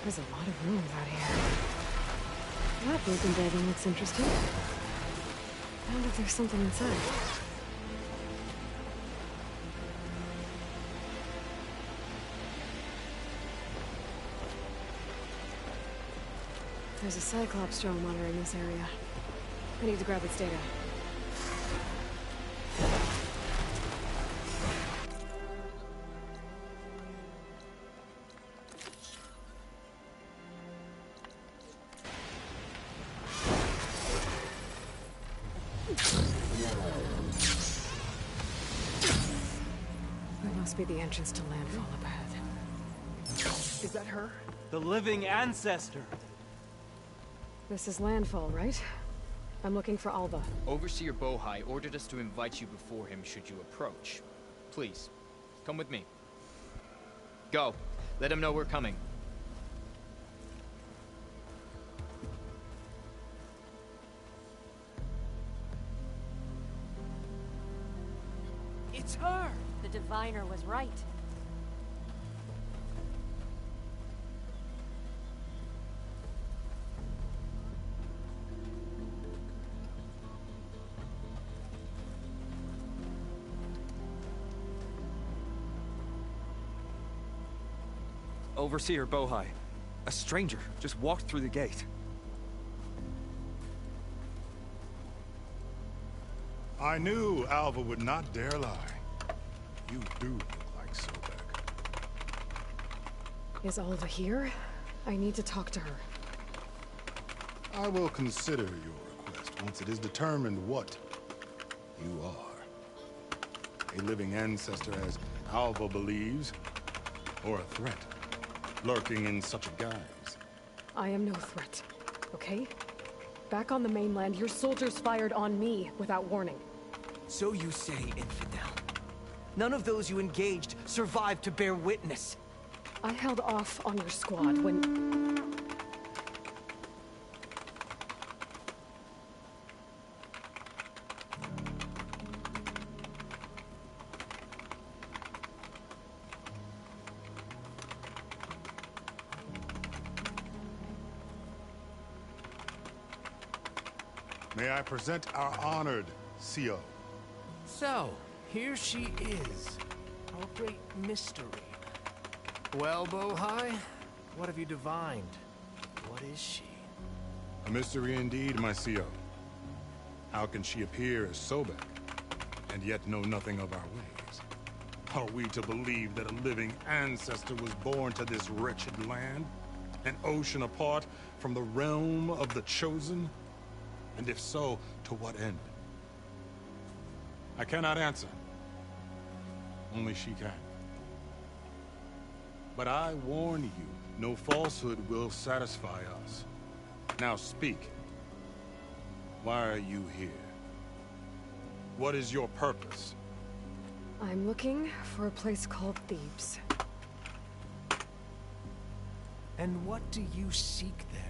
There's a lot of rooms out here. That broken building looks interesting. I wonder if there's something inside. There's a Cyclops drone monitoring this area. I need to grab its data. There must be the entrance to landfall up ahead. Is that her? The living ancestor. This is landfall, right? I'm looking for Alva. Overseer Bohai ordered us to invite you before him should you approach. Please, come with me. Go. Let him know we're coming. It's her! The diviner was right. Overseer Bohai. A stranger just walked through the gate. I knew Alva would not dare lie. You do look like Sobek. Is Alva here? I need to talk to her. I will consider your request once it is determined what you are. A living ancestor, as Alva believes, or a threat, lurking in such a guise. I am no threat, okay? Back on the mainland, your soldiers fired on me without warning. So you say, infidel. None of those you engaged survived to bear witness. I held off on your squad when... May I present our honored CO. So, here she is. Our great mystery. Well, Bohai, what have you divined? What is she? A mystery indeed, my CO. How can she appear as Sobek, and yet know nothing of our ways? Are we to believe that a living ancestor was born to this wretched land? An ocean apart from the realm of the Chosen? And if so, to what end? I cannot answer. Only she can. But I warn you, no falsehood will satisfy us. Now speak. Why are you here? What is your purpose? I'm looking for a place called Thebes. And what do you seek there?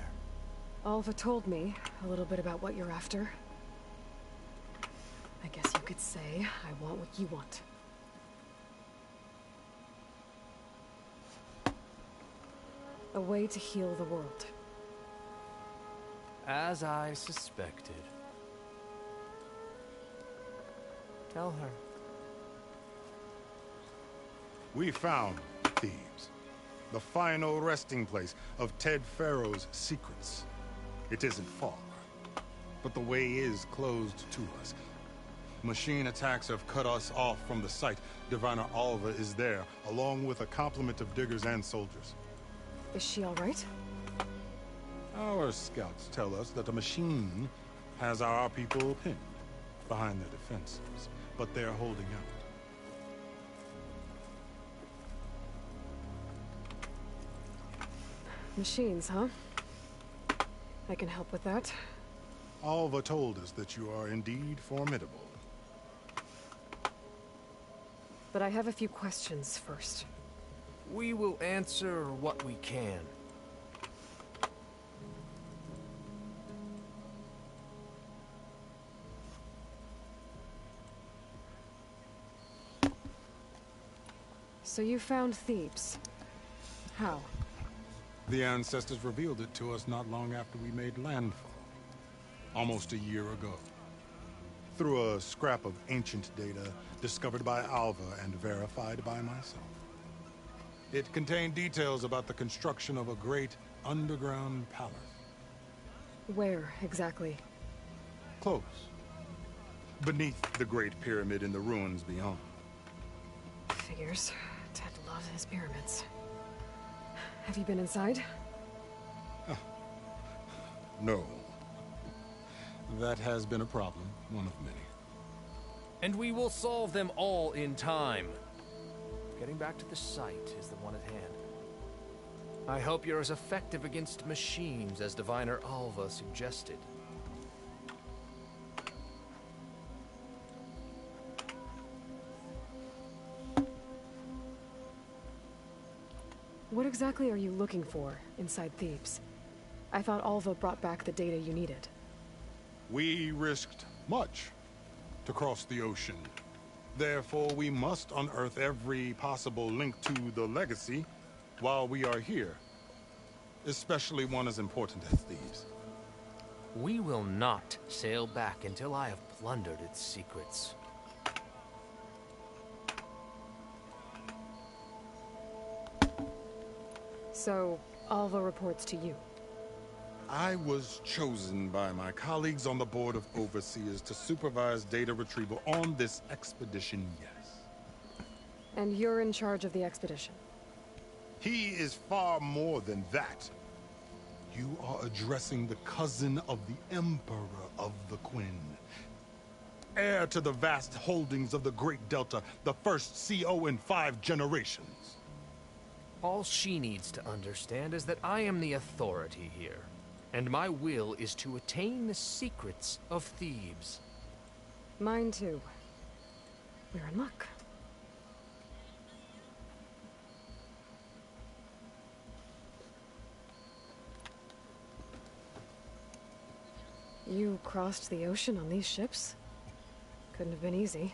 Alva told me a little bit about what you're after. I guess you could say I want what you want. A way to heal the world. As I suspected. Tell her. We found Thebes, the final resting place of Ted Pharaoh's secrets. It isn't far, but the way is closed to us. Machine attacks have cut us off from the site. Diviner Alva is there, along with a complement of diggers and soldiers. Is she all right? Our scouts tell us that the machine has our people pinned behind their defenses, but they're holding out. Machines, huh? I can help with that. Alva told us that you are indeed formidable. But I have a few questions first. We will answer what we can. So you found Thebes. How? The ancestors revealed it to us not long after we made landfall, almost a year ago. Through a scrap of ancient data discovered by Alva and verified by myself. It contained details about the construction of a great underground palace. Where, exactly? Close. Beneath the Great Pyramid in the ruins beyond. Figures. Ted loves his pyramids. Have you been inside? No. That has been a problem, one of many. And we will solve them all in time. Getting back to the site is the one at hand. I hope you're as effective against machines as Diviner Alva suggested. What exactly are you looking for inside Thebes? I thought Alva brought back the data you needed. We risked much to cross the ocean. Therefore, we must unearth every possible link to the legacy while we are here. Especially one as important as Thebes. We will not sail back until I have plundered its secrets. So, Alva reports to you. I was chosen by my colleagues on the Board of Overseers to supervise data retrieval on this expedition, yes. And you're in charge of the expedition? He is far more than that. You are addressing the cousin of the Emperor of the Quinn. Heir to the vast holdings of the Great Delta, the first CO in 5 generations. All she needs to understand is that I am the authority here. And my will is to attain the secrets of Thebes. Mine too. We're in luck. You crossed the ocean on these ships? Couldn't have been easy.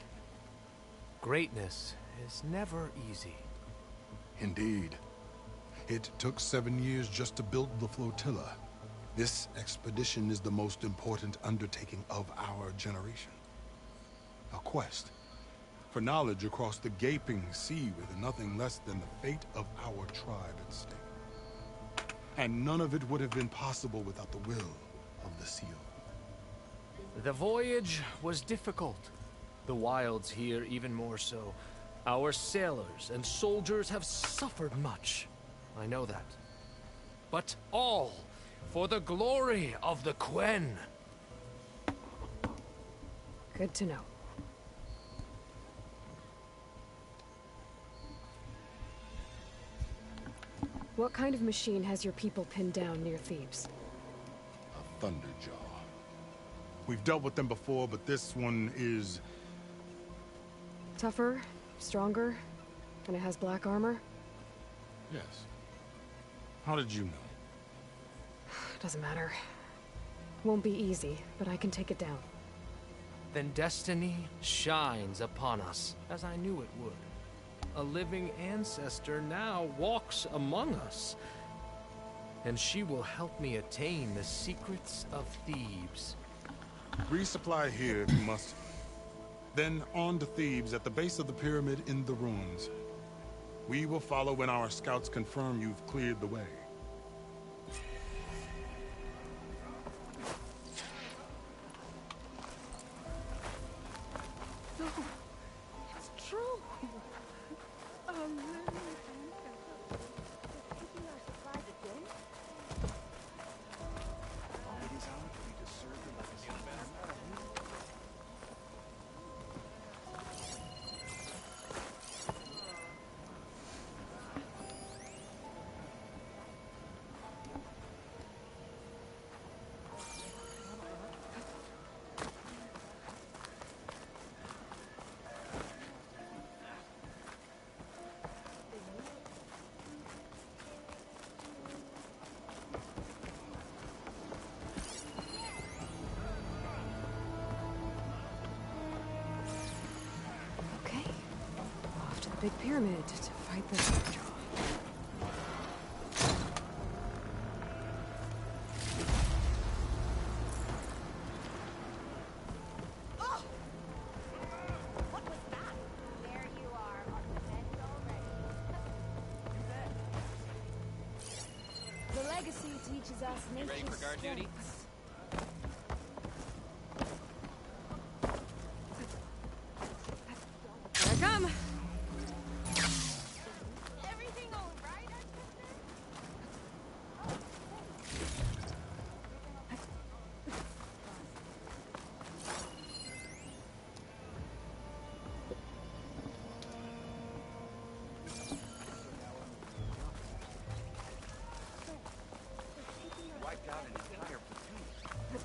Greatness is never easy. Indeed. It took 7 years just to build the flotilla. This expedition is the most important undertaking of our generation. A quest for knowledge across the gaping sea with nothing less than the fate of our tribe at stake. And none of it would have been possible without the will of the seal. The voyage was difficult. The wilds here even more so. Our sailors and soldiers have suffered much. I know that. But all for the glory of the Quen. Good to know. What kind of machine has your people pinned down near Thebes? A Thunderjaw. We've dealt with them before, but this one is... Tougher, stronger, and it has black armor? Yes. How did you know? Doesn't matter. Won't be easy, but I can take it down. Then destiny shines upon us, as I knew it would. A living ancestor now walks among us. And she will help me attain the secrets of Thebes. Resupply here if you must. Then on to Thebes at the base of the pyramid in the ruins. We will follow when our scouts confirm you've cleared the way. No, it's true. Big pyramid to fight the Thunderjaw. legacy teaches us You ready for guard duty? Here I come. Everything all right, Wiped out an entire platoon.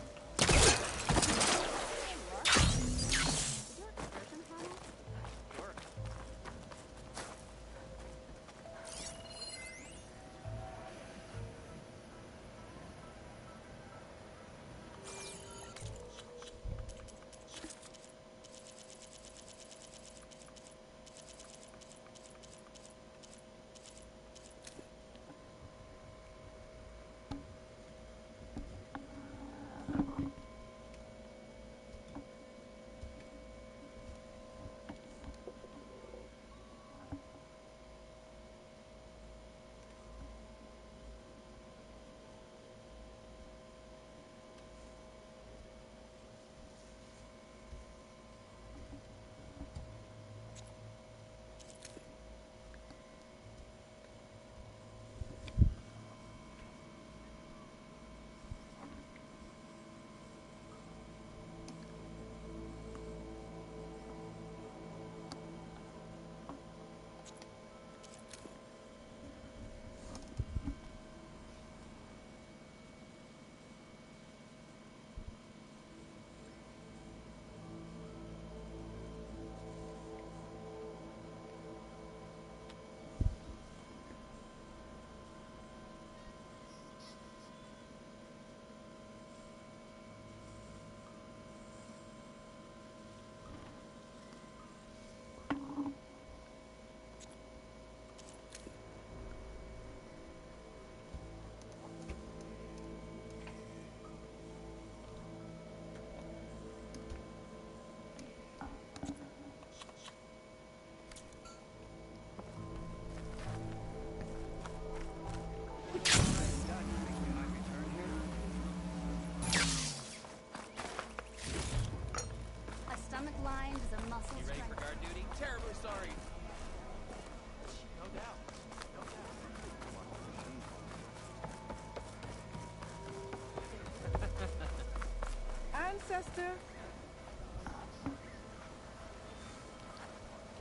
Ancestor?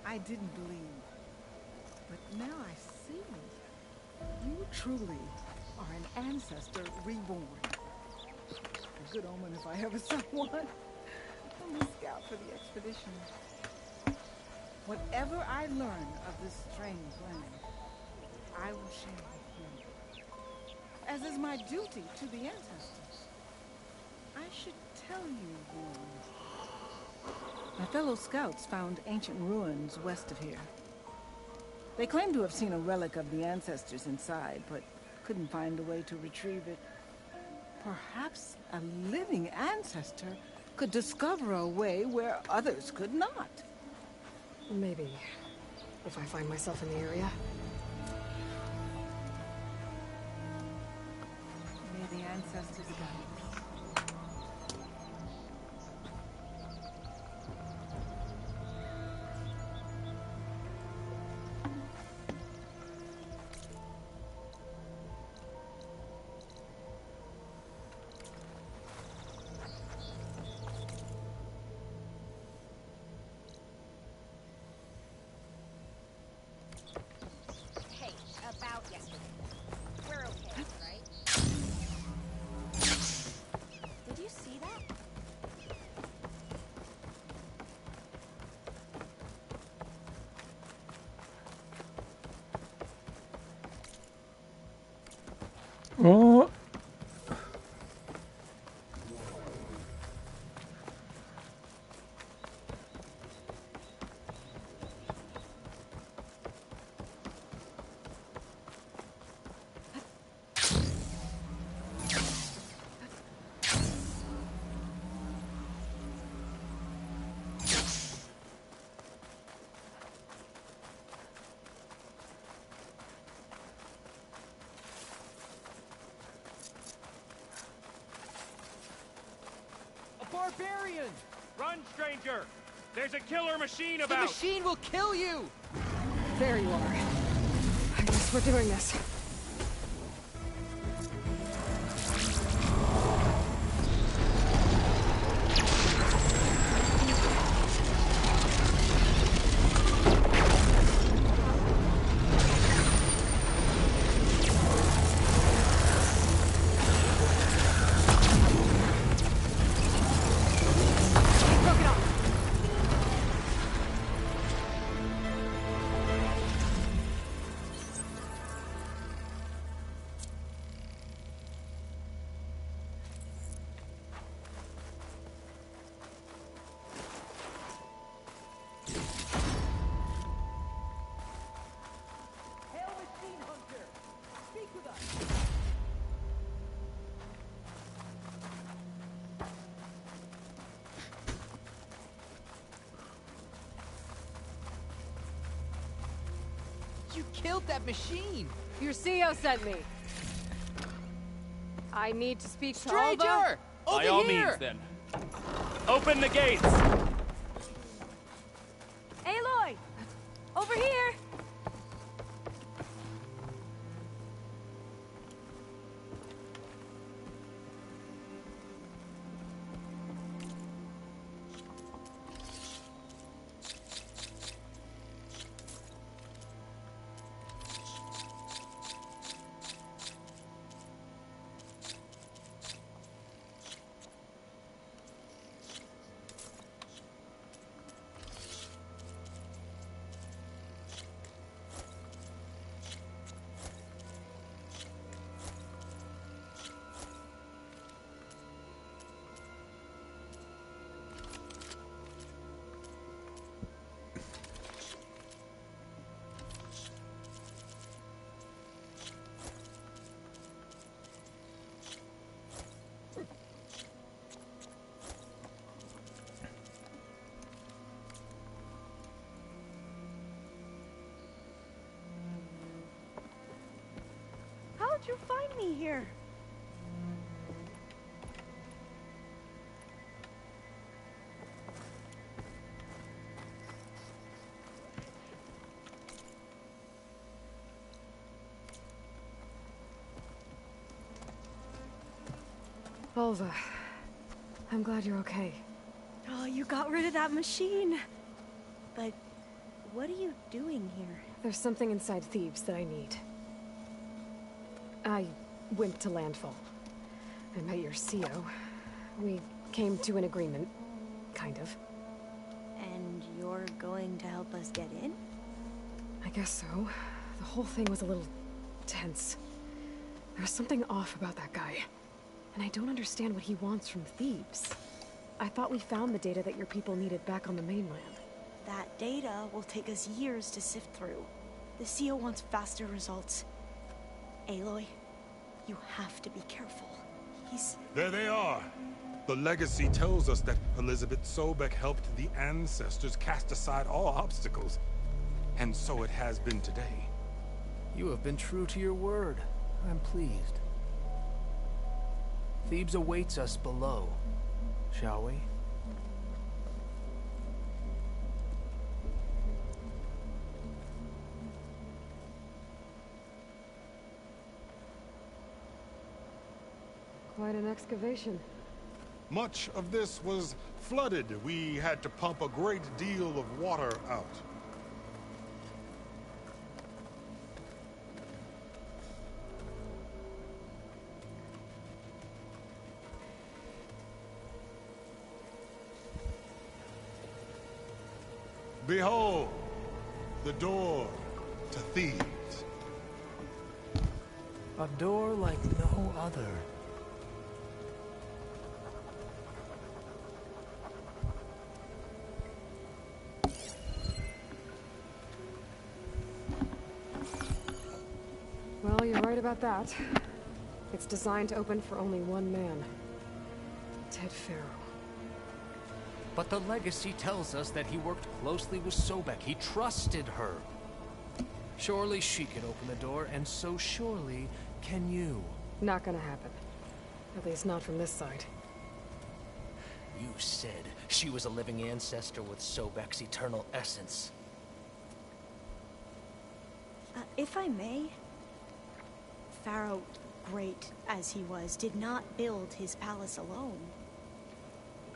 I didn't believe, but now I see. You truly are an ancestor reborn. A good omen if I ever saw one. I'm a scout for the expedition. Whatever I learn of this strange land, I will share with you, as is my duty to the ancestors. I should tell you, Warren. My fellow scouts found ancient ruins west of here. They claim to have seen a relic of the ancestors inside, but couldn't find a way to retrieve it. Perhaps a living ancestor could discover a way where others could not. Maybe, if I find myself in the area. May the ancestors guide us. About yesterday. We're okay, right? Did you see that? 어? barbarian! Run, stranger! There's a killer machine The about! machine will kill you! There you are. I guess we're doing this. You killed that machine! Your CEO sent me. I need to speak to Stranger! Alva. Over By all here! means, then. Open the gates! Aloy! Over here! How'd you find me here? Alva, I'm glad you're okay. Oh, you got rid of that machine. But what are you doing here? There's something inside Thebes that I need. I went to landfall. I met your CO. We came to an agreement, kind of. And you're going to help us get in? I guess so. The whole thing was a little tense. There was something off about that guy. And I don't understand what he wants from Thebes. I thought we found the data that your people needed back on the mainland. That data will take us years to sift through. The CO wants faster results. Aloy, you have to be careful. There they are. The legacy tells us that Elizabeth Sobek helped the ancestors cast aside all obstacles. And so it has been today. You have been true to your word. I'm pleased. Thebes awaits us below, shall we? Quite an excavation. Much of this was flooded. We had to pump a great deal of water out. Behold, the door to Thebes. A door like no other. Well, you're right about that. It's designed to open for only one man. Ted Pharaoh. But the legacy tells us that he worked closely with Sobek. He trusted her. Surely she can open the door, and so surely can you. Not gonna happen. At least not from this side. You said she was a living ancestor with Sobek's eternal essence. If I may, Pharaoh, great as he was, did not build his palace alone.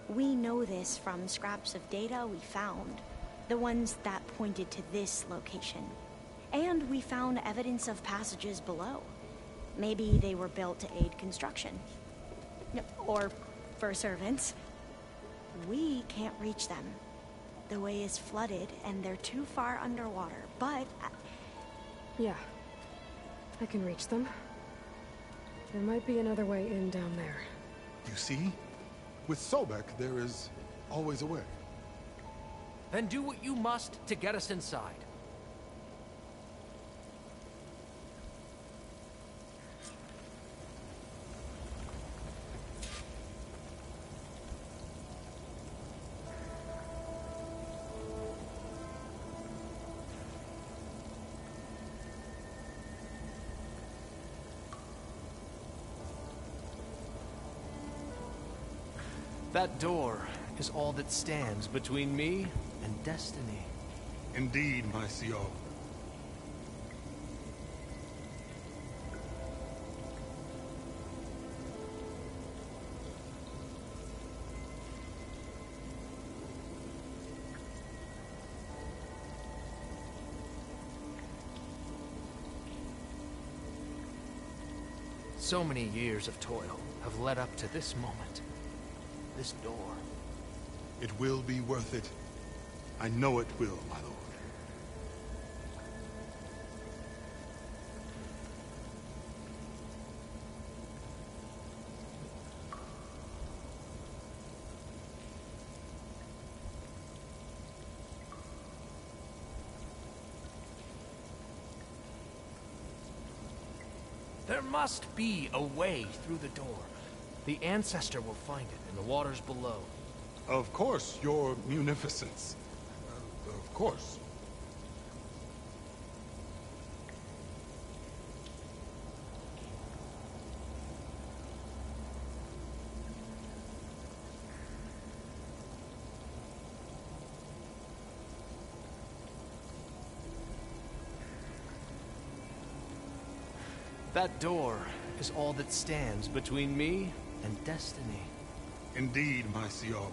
We know this from scraps of data we found, the ones that pointed to this location. And we found evidence of passages below. Maybe they were built to aid construction. Or for servants. We can't reach them. The way is flooded and they're too far underwater, but... Yeah. I can reach them. There might be another way in down there. You see? With Sobek, there is always a way. Then do what you must to get us inside. That door is all that stands between me and destiny. Indeed, my CO. So many years of toil have led up to this moment. This door. It will be worth it. I know it will, my lord. There must be a way through the door. The ancestor will find it in the waters below. Of course, your munificence. Of course. That door is all that stands between me and destiny. Indeed, my CO.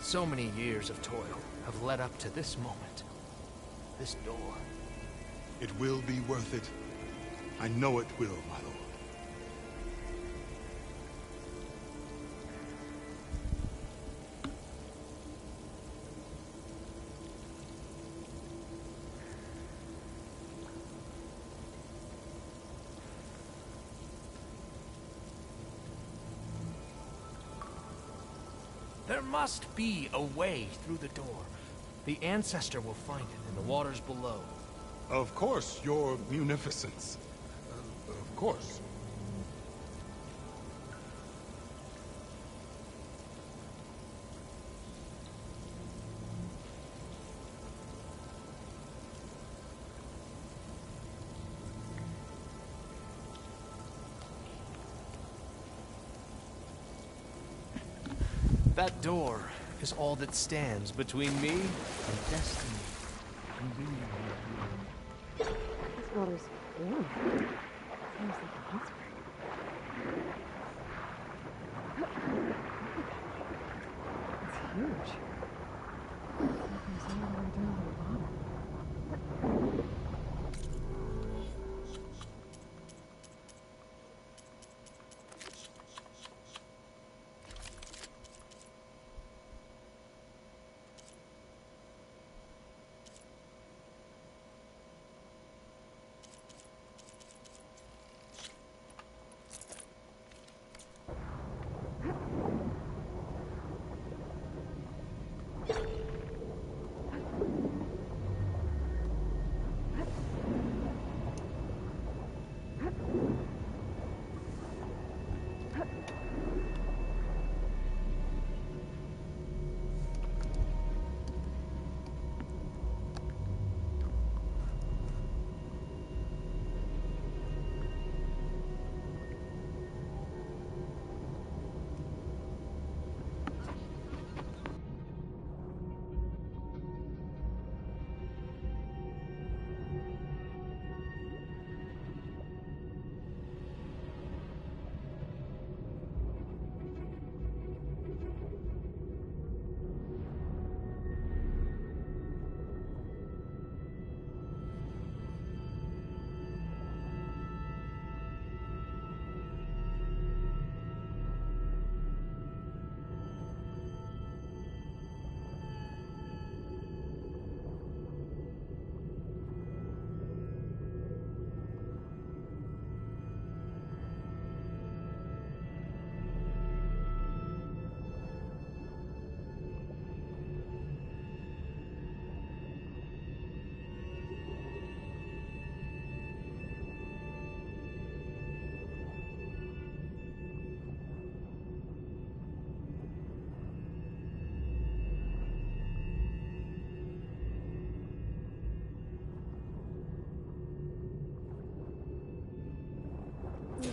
So many years of toil have led up to this moment. This door. It will be worth it. I know it will, my lord. There must be a way through the door. The ancestor will find it in the waters below. Of course, your munificence. Of course. That door is all that stands between me and destiny. This water's warm. Seems like a hot spring. It's huge. It's like there's anywhere down to the bottom.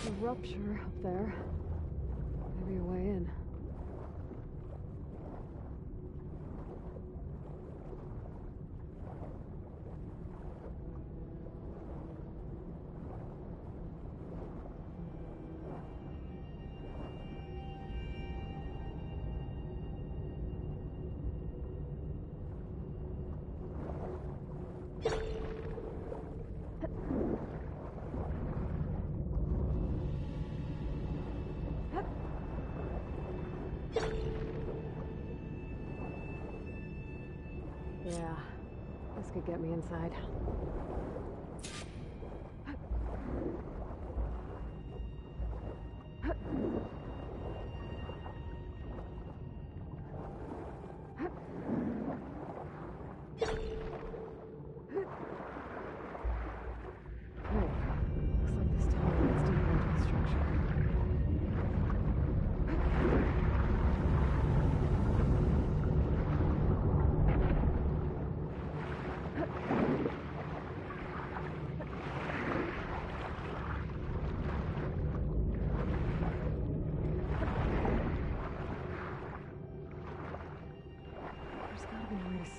a rupture up there. Maybe a way in. Yeah, this could get me inside.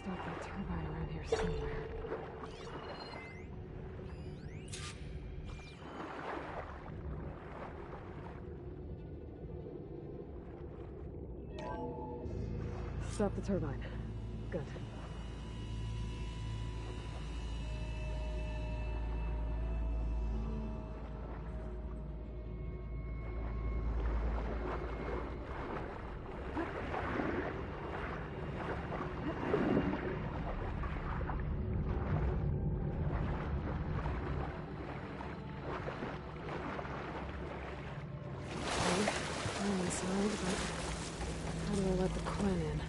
Stop that turbine around here somewhere. Stop the turbine. Good. How do I let the Quinn in?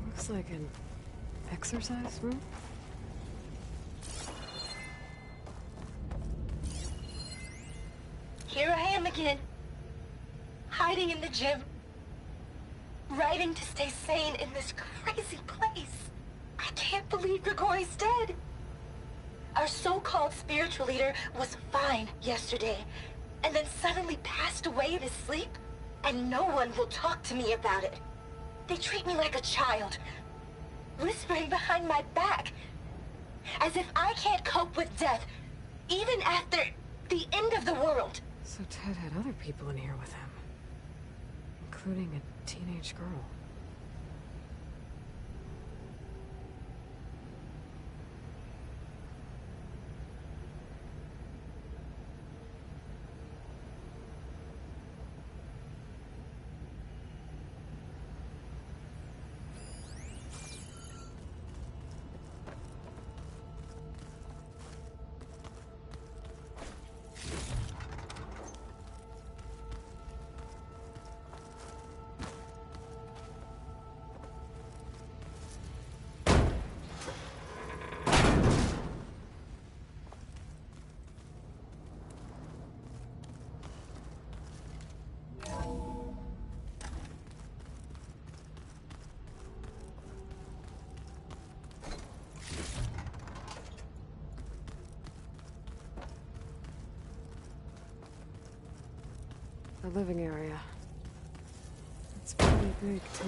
Looks like an exercise room? Here I am again, hiding in the gym, writing to stay sane in this crazy place. I can't believe Grigori's dead. Our so-called spiritual leader was fine yesterday, and then suddenly passed away in his sleep, and no one will talk to me about it. They treat me like a child, whispering behind my back, as if I can't cope with death, even after the end of the world. So Ted had other people in here with him, including a teenage girl. The living area. It's pretty big, too.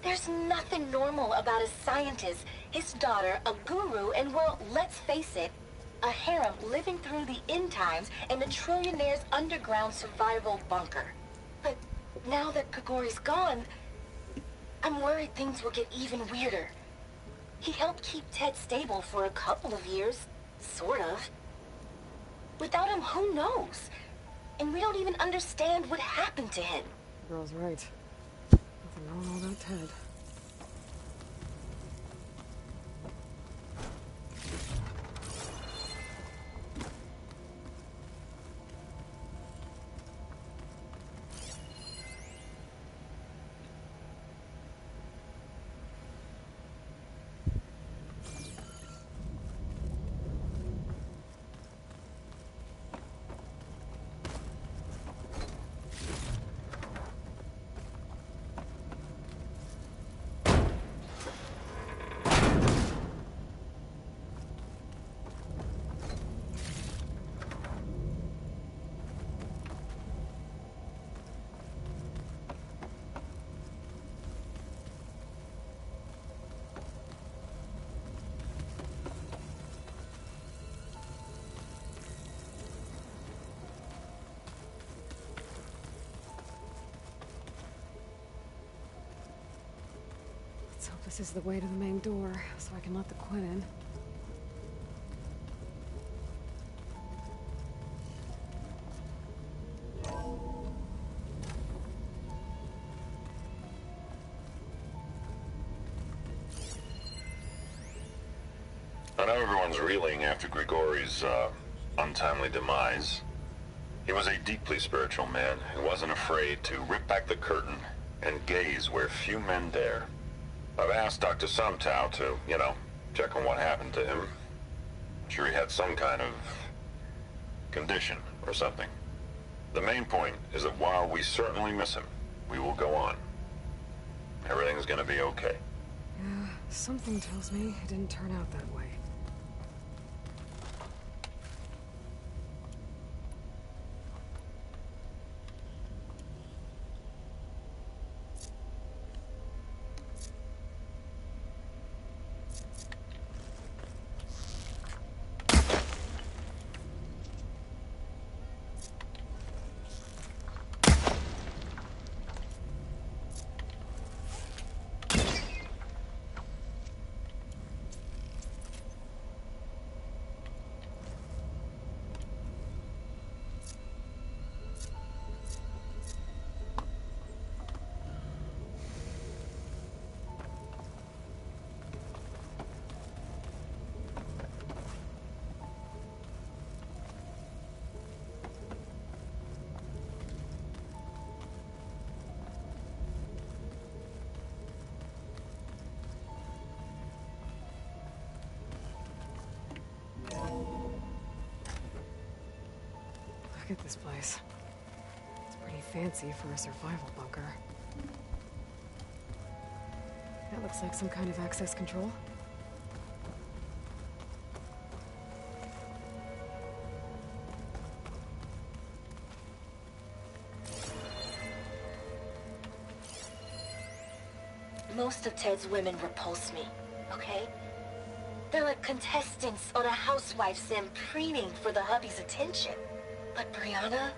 There's nothing normal about a scientist, his daughter, a guru, and well, let's face it, a harem living through the end times in a trillionaire's underground survival bunker. But now that Grigori's gone, I'm worried things will get even weirder. He helped keep Ted stable for a couple of years, sort of. Without him, who knows? And we don't even understand what happened to him. The girl's right. Nothing normal about Ted. This is the way to the main door, so I can let the Quinn in. I know everyone's reeling after Grigori's untimely demise. He was a deeply spiritual man who wasn't afraid to rip back the curtain and gaze where few men dare. I've asked Dr. Sumtow to, check on what happened to him. I'm sure he had some kind of condition or something. The main point is that while we certainly miss him, we will go on. Everything's gonna be okay. Yeah, something tells me it didn't turn out that way. Look at this place. It's pretty fancy for a survival bunker. That looks like some kind of access control. Most of Ted's women repulse me, okay? They're like contestants on a housewife sim preening for the hubby's attention. But Brianna,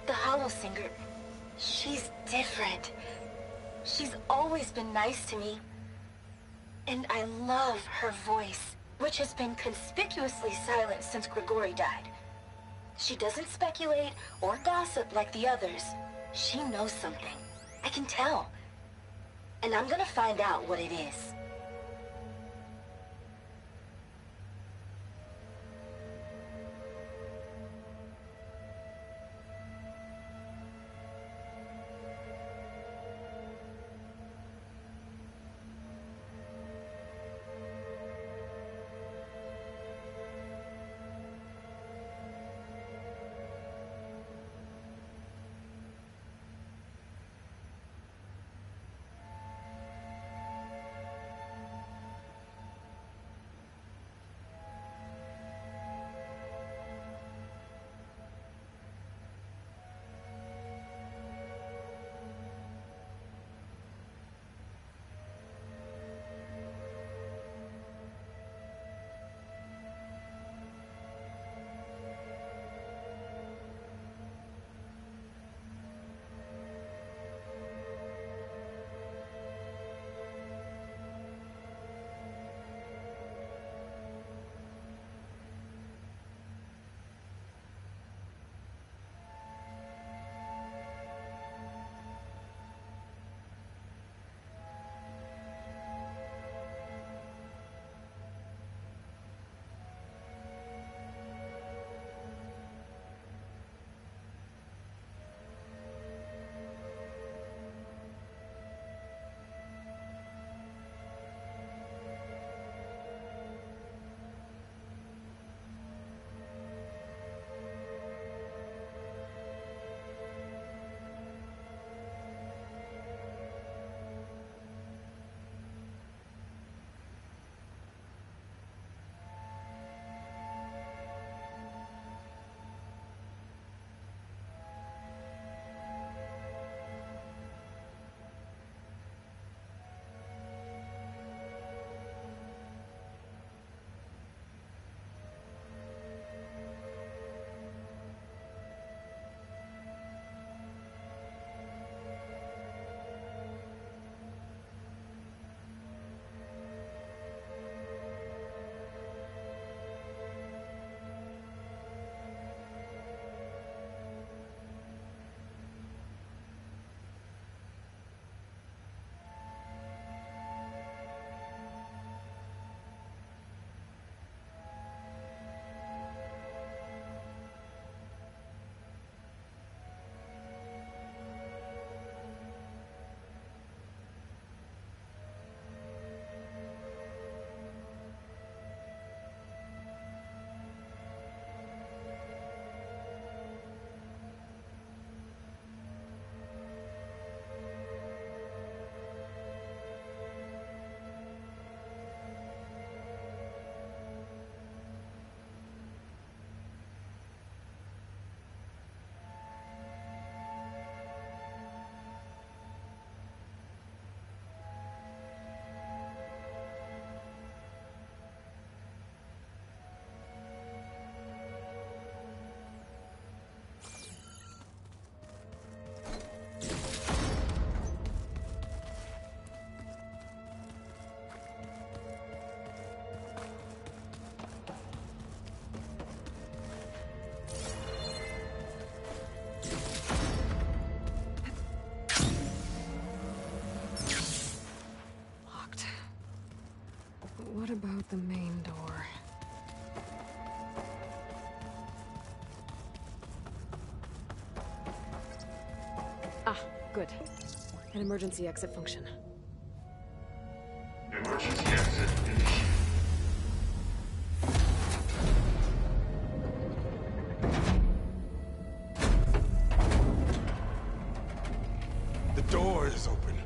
the hollow singer, she's different. She's always been nice to me. And I love her voice, which has been conspicuously silent since Grigori died. She doesn't speculate or gossip like the others. She knows something. I can tell. And I'm gonna find out what it is. what about the main door? Ah, good. An emergency exit function. Emergency exit initiated. The door is open.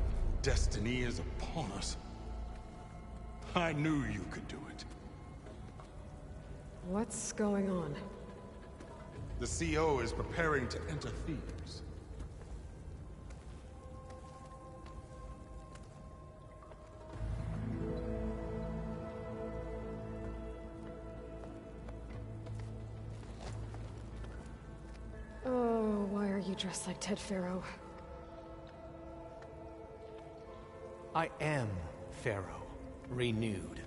Destiny is upon us. I knew you could do it. What's going on? The CO is preparing to enter Thebes. Oh, why are you dressed like Ted Pharaoh? I am Pharaoh, renewed.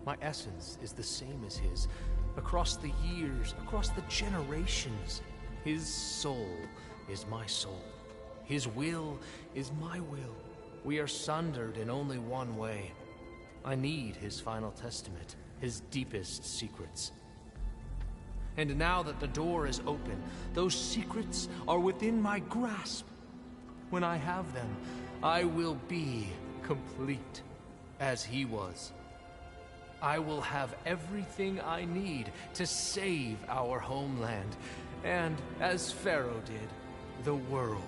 My essence is the same as his. Across the years, across the generations, his soul is my soul. His will is my will. We are sundered in only one way. I need his final testament, his deepest secrets. And now that the door is open, those secrets are within my grasp. When I have them, I will be complete, as he was. I will have everything I need to save our homeland, and, as Pharaoh did, the world.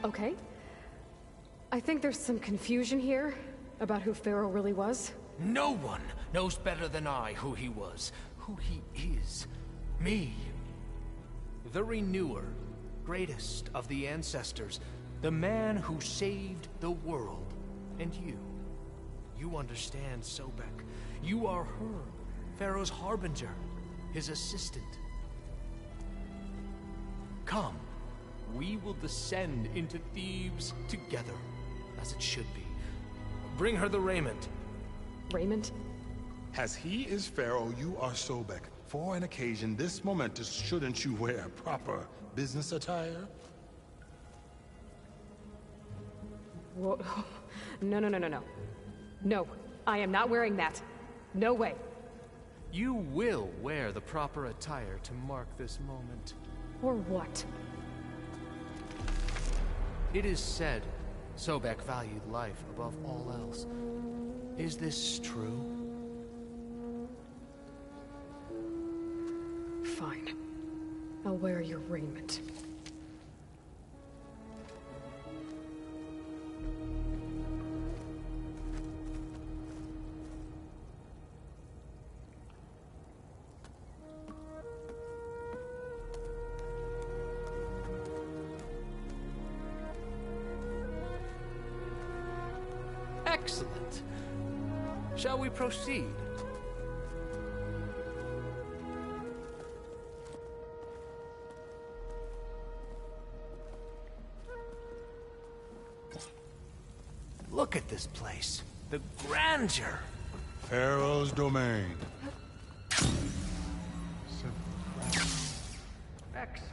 Okay. I think there's some confusion here about who Pharaoh really was. No one knows better than I who he was, who he is. Me. The Renewer, greatest of the ancestors, the man who saved the world. And you. You understand, Sobek. You are her, Pharaoh's harbinger, his assistant. Come, we will descend into Thebes together, as it should be. Bring her the raiment. Raiment? As he is Pharaoh, you are Sobek. For an occasion this momentous, shouldn't you wear proper business attire? Whoa. No. No, I am not wearing that. No way. You will wear the proper attire to mark this moment. Or what? It is said Sobek valued life above all else. Is this true? Fine. I'll wear your raiment. Excellent. Shall we proceed? Look at this place. The grandeur. Pharaoh's domain. Excellent.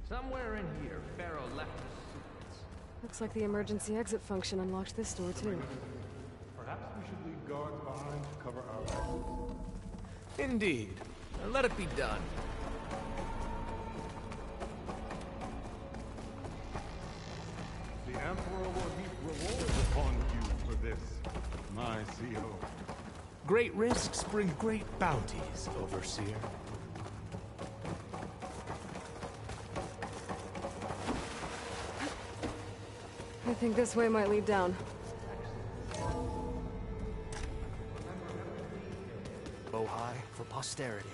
Somewhere in here, Pharaoh left his secrets. Looks like the emergency exit function unlocked this door too. Perhaps we should leave guards behind to cover our exits. Indeed. Let it be done. The Emperor will heap rewards upon you for this, my CO. Great risks bring great bounties, Overseer. I think this way might lead down. Bow high for posterity.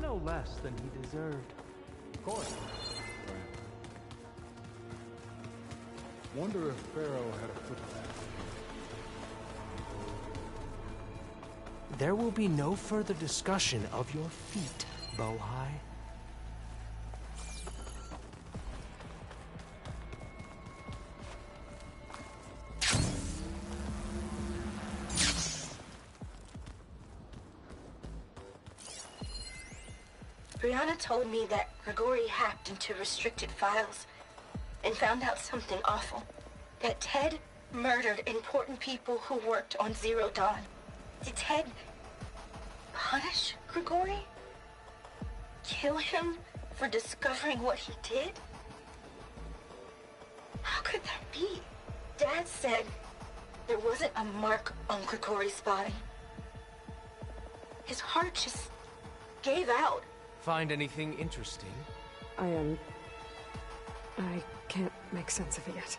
No less than he deserved. Of course. Wonder if Pharaoh had a foot back. There will be no further discussion of your feet, Bohai. Brianna told me that Grigori hacked into restricted files and found out something awful. That Ted murdered important people who worked on Zero Dawn. Did Ted punish Grigori? Kill him for discovering what he did? How could that be? Dad said there wasn't a mark on Grigori's body. His heart just gave out. Find anything interesting? I can't make sense of it yet.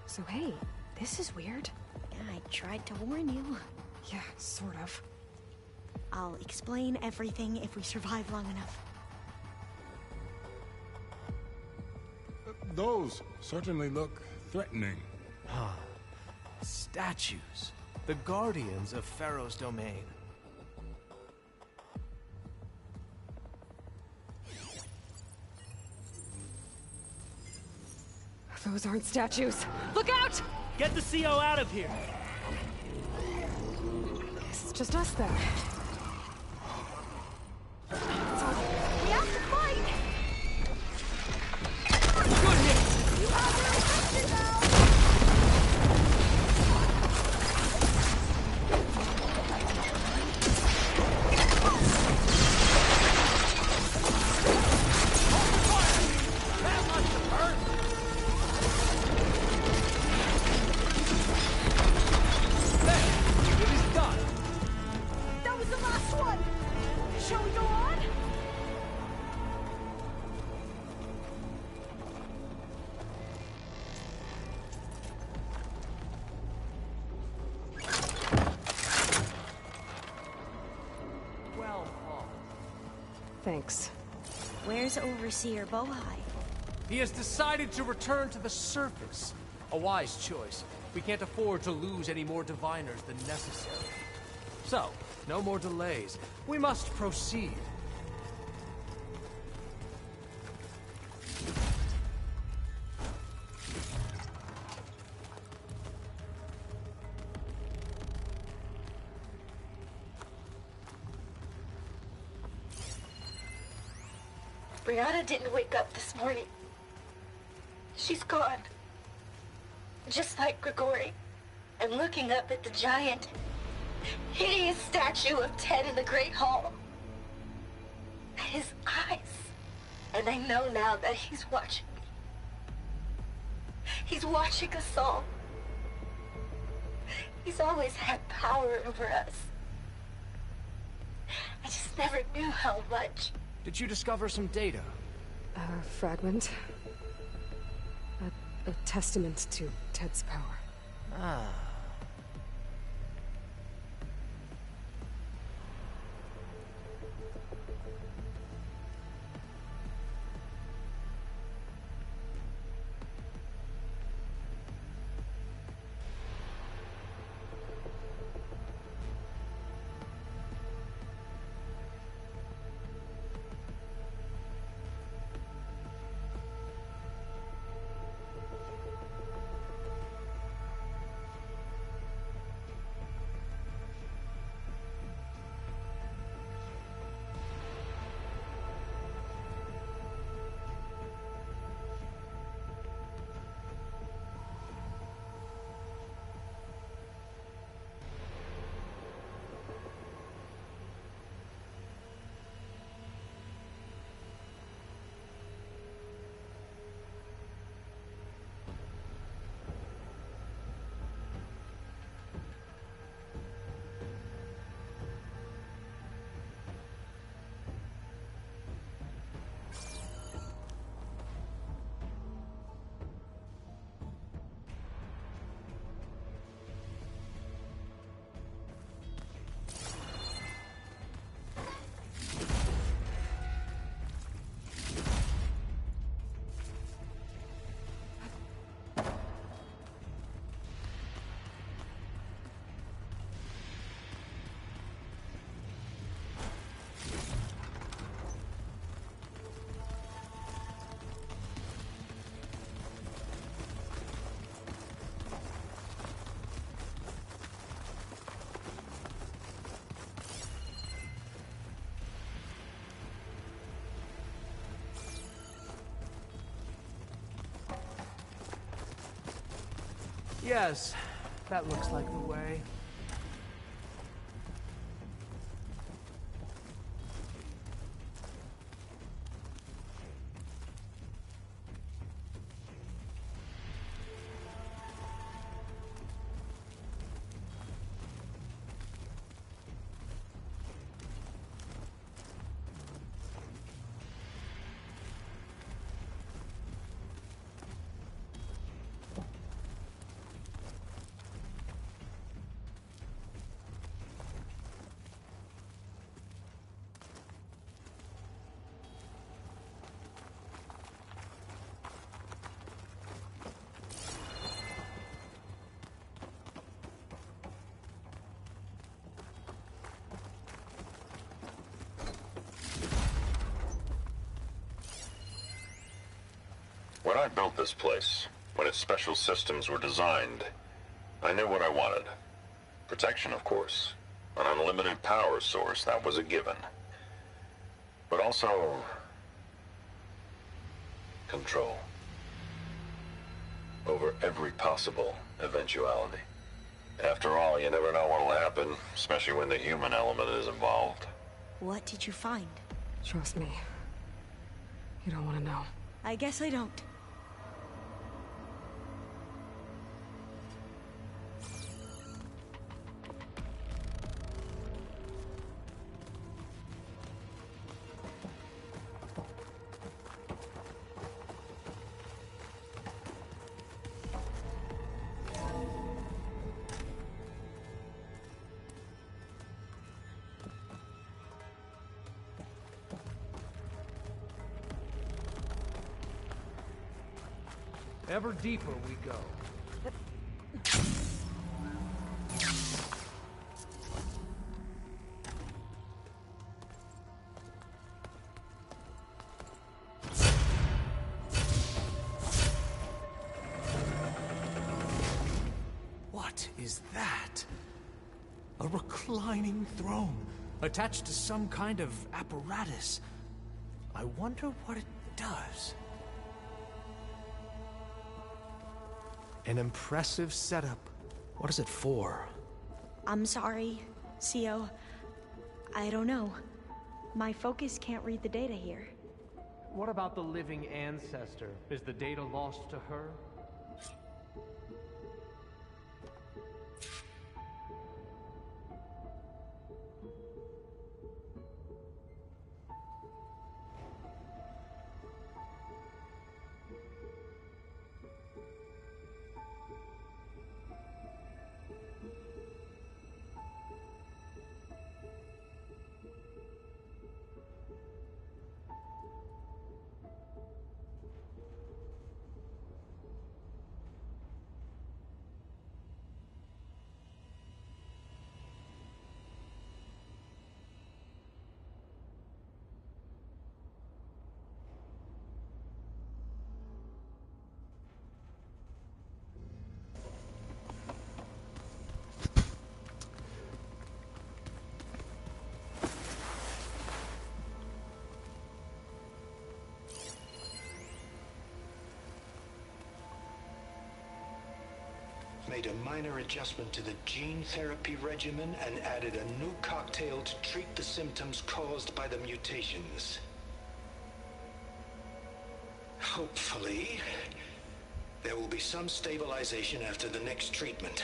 So hey, this is weird. Yeah, I tried to warn you. Yeah, sort of. I'll explain everything if we survive long enough. Those certainly look threatening. Ah, statues. The guardians of Pharaoh's domain. Those aren't statues. Look out! Get the CO out of here. It's just us then. We have to fight! Good hit! You have their attention now! That was the last one! Shall we go on? Well fought. Thanks. Where's Overseer Bohai? He has decided to return to the surface. A wise choice. We can't afford to lose any more diviners than necessary. So, no more delays. We must proceed. Brianna didn't wake up this morning. She's gone. Just like Grigori. I'm looking up at the giant, hideous statue of Ted in the Great Hall. At his eyes. And I know now that he's watching me. He's watching us all. He's always had power over us. I just never knew how much. Did you discover some data? A fragment. A testament to Ted's power. Ah. Yes, that looks like the way. I built this place, when its special systems were designed, I knew what I wanted. Protection, of course. An unlimited power source, that was a given. But also... control. Over every possible eventuality. After all, you never know what'll happen, especially when the human element is involved. What did you find? Trust me. You don't want to know. I guess I don't. Ever deeper we go. What is that? A reclining throne, attached to some kind of apparatus. I wonder what it does. An impressive setup. What is it for? I'm sorry, CO. I don't know. My focus can't read the data here. What about the living ancestor? Is the data lost to her? Made a minor adjustment to the gene therapy regimen and added a new cocktail to treat the symptoms caused by the mutations. Hopefully, there will be some stabilization after the next treatment.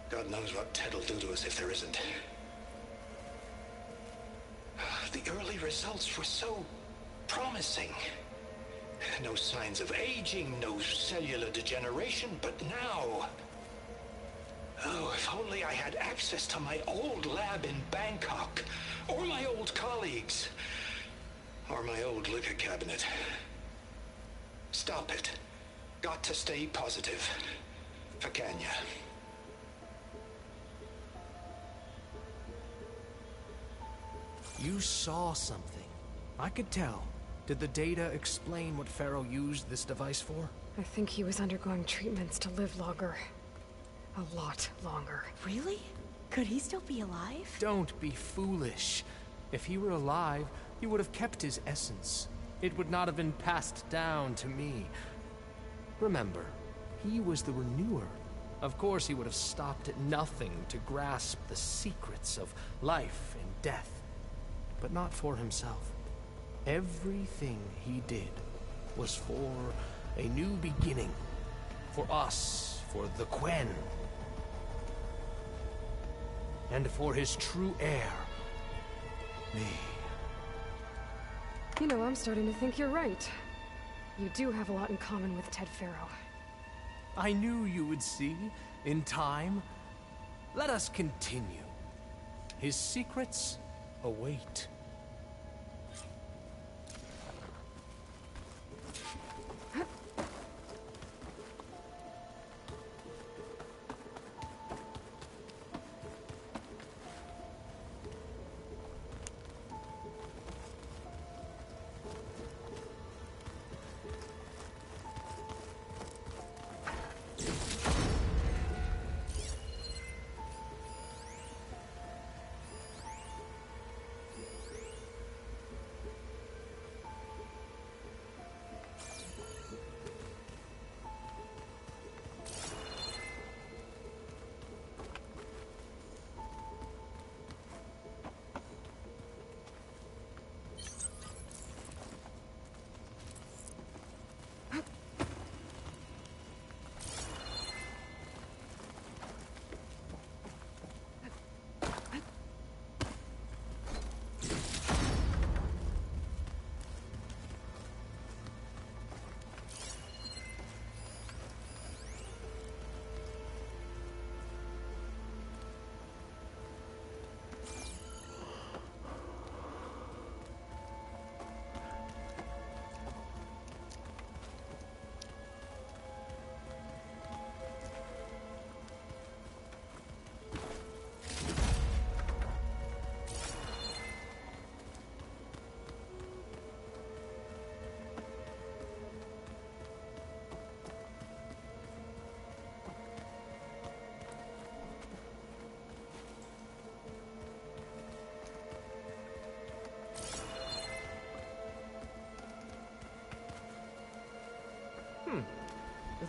God knows what Ted will do to us if there isn't. The early results were so promising. No signs of aging, no cellular degeneration, but now... Oh, if only I had access to my old lab in Bangkok, or my old colleagues, or my old liquor cabinet. Stop it. Got to stay positive. For Kenya. You saw something. I could tell. Did the data explain what Pharaoh used this device for? I think he was undergoing treatments to live longer. A lot longer. Really? Could he still be alive? Don't be foolish. If he were alive, he would have kept his essence. It would not have been passed down to me. Remember, he was the renewer. Of course he would have stopped at nothing to grasp the secrets of life and death. But not for himself. Everything he did was for a new beginning. For us, for the Quen. And for his true heir, me. You know, I'm starting to think you're right. You do have a lot in common with Ted Pharaoh. I knew you would see, in time. Let us continue. His secrets await.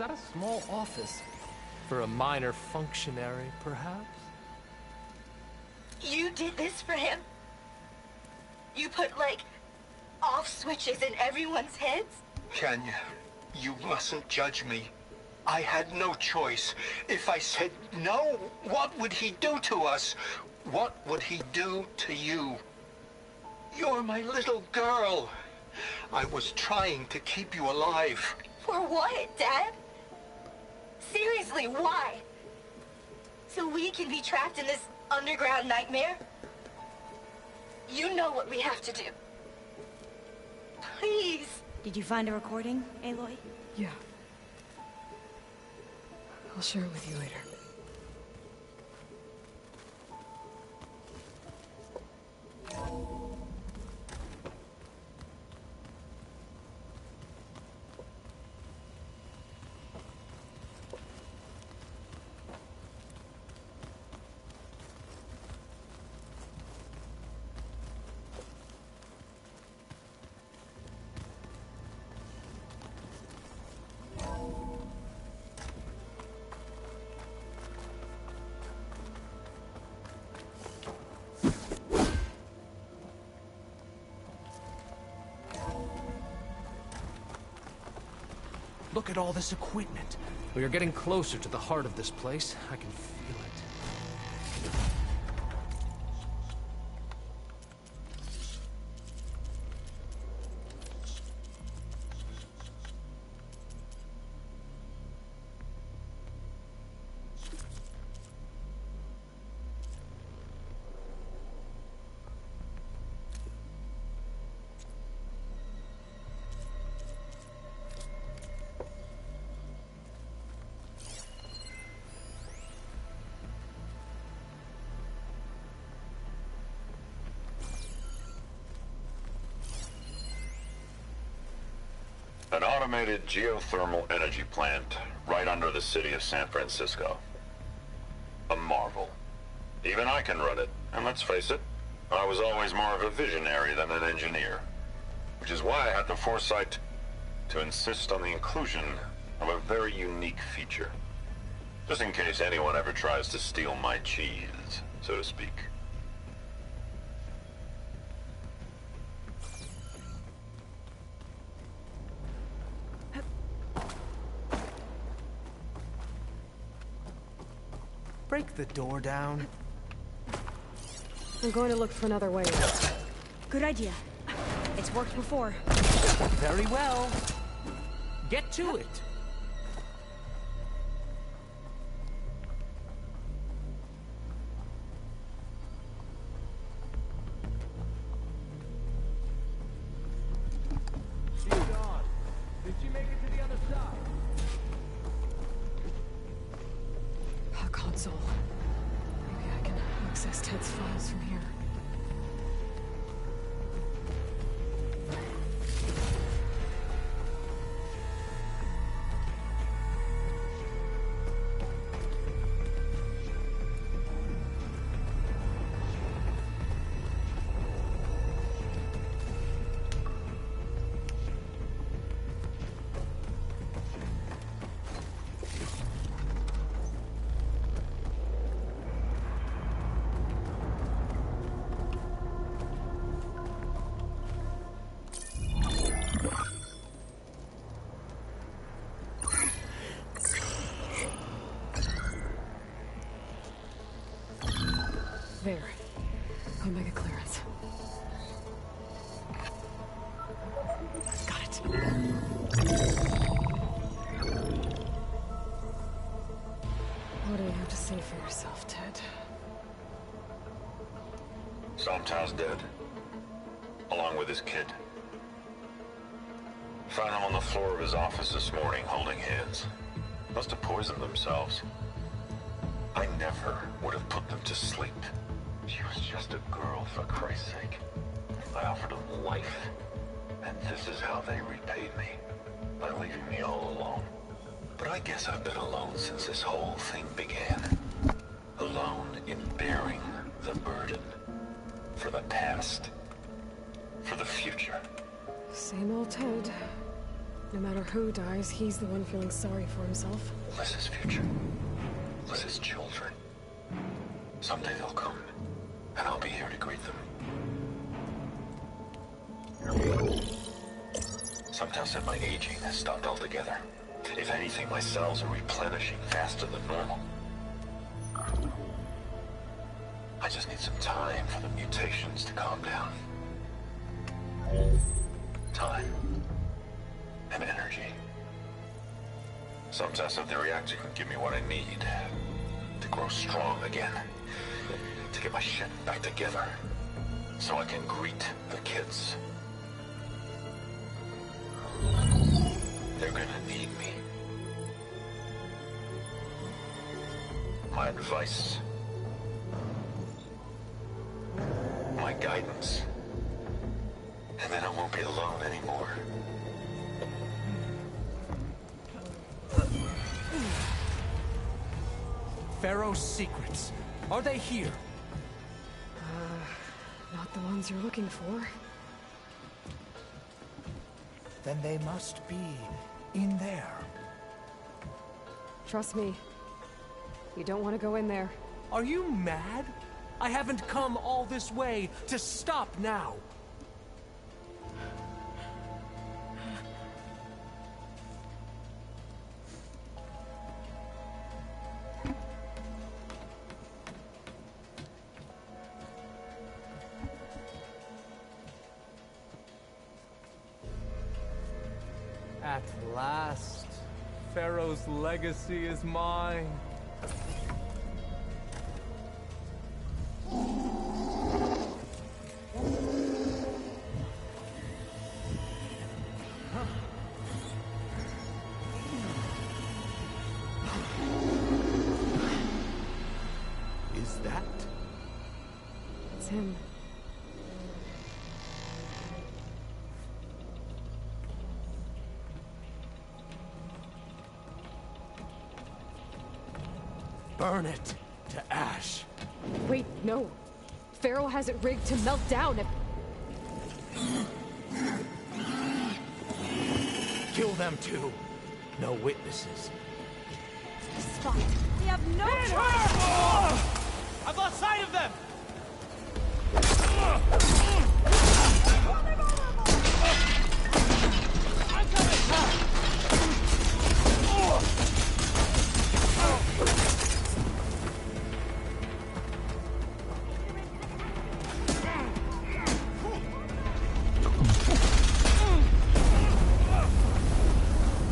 that a small office? For a minor functionary, perhaps? You did this for him? You put, like, off switches in everyone's heads? Kenya, you mustn't judge me. I had no choice. If I said no, what would he do to us? What would he do to you? You're my little girl. I was trying to keep you alive. For what, Dad? Seriously, why? So we can be trapped in this underground nightmare? You know what we have to do. Please. Did you find a recording, Aloy? Yeah. I'll share it with you later. Look at all this equipment. We are getting closer to the heart of this place. I can feel it. An automated geothermal energy plant right under the city of San Francisco. A marvel. Even I can run it, and let's face it, I was always more of a visionary than an engineer. Which is why I had the foresight to insist on the inclusion of a very unique feature. Just in case anyone ever tries to steal my cheese, so to speak. Break the door down. I'm going to look for another way out. Good idea. It's worked before. Very well. Get to it. She's gone. Did she make it to the other side? A console. Maybe I can access Ted's files from here. There. Omega clearance. Got it. What do you have to say for yourself, Ted? Somtow's dead. Along with his kid. Found them on the floor of his office this morning, holding hands. Must have poisoned themselves. I never would have put them to sleep. She was just a girl, for Christ's sake. I offered them life, and this is how they repaid me, by leaving me all alone. But I guess I've been alone since this whole thing began. Alone in bearing the burden. For the past. For the future. Same old Ted. No matter who dies, he's the one feeling sorry for himself. Liz's future. Liz's children. Someday they'll come, and I'll be here to greet them. Some tell said my aging has stopped altogether. If anything, my cells are replenishing faster than normal. I just need some time for the mutations to calm down. Time. And energy. Some test of the reactor can give me what I need to grow strong again. To get my shit back together. So I can greet the kids. They're gonna need me. My advice. My guidance. And then I won't be alone anymore. Pharaoh's secrets. Are they here? Not the ones you're looking for. Then they must be in there. Trust me. You don't want to go in there. Are you mad? I haven't come all this way to stop now. At last, Pharaoh's legacy is mine. Is that? It's him. Burn it to ash. Wait, no. Pharaoh has it rigged to melt down if... Kill them too. No witnesses. Spot. We have no choice. I've lost sight of them! I'm coming!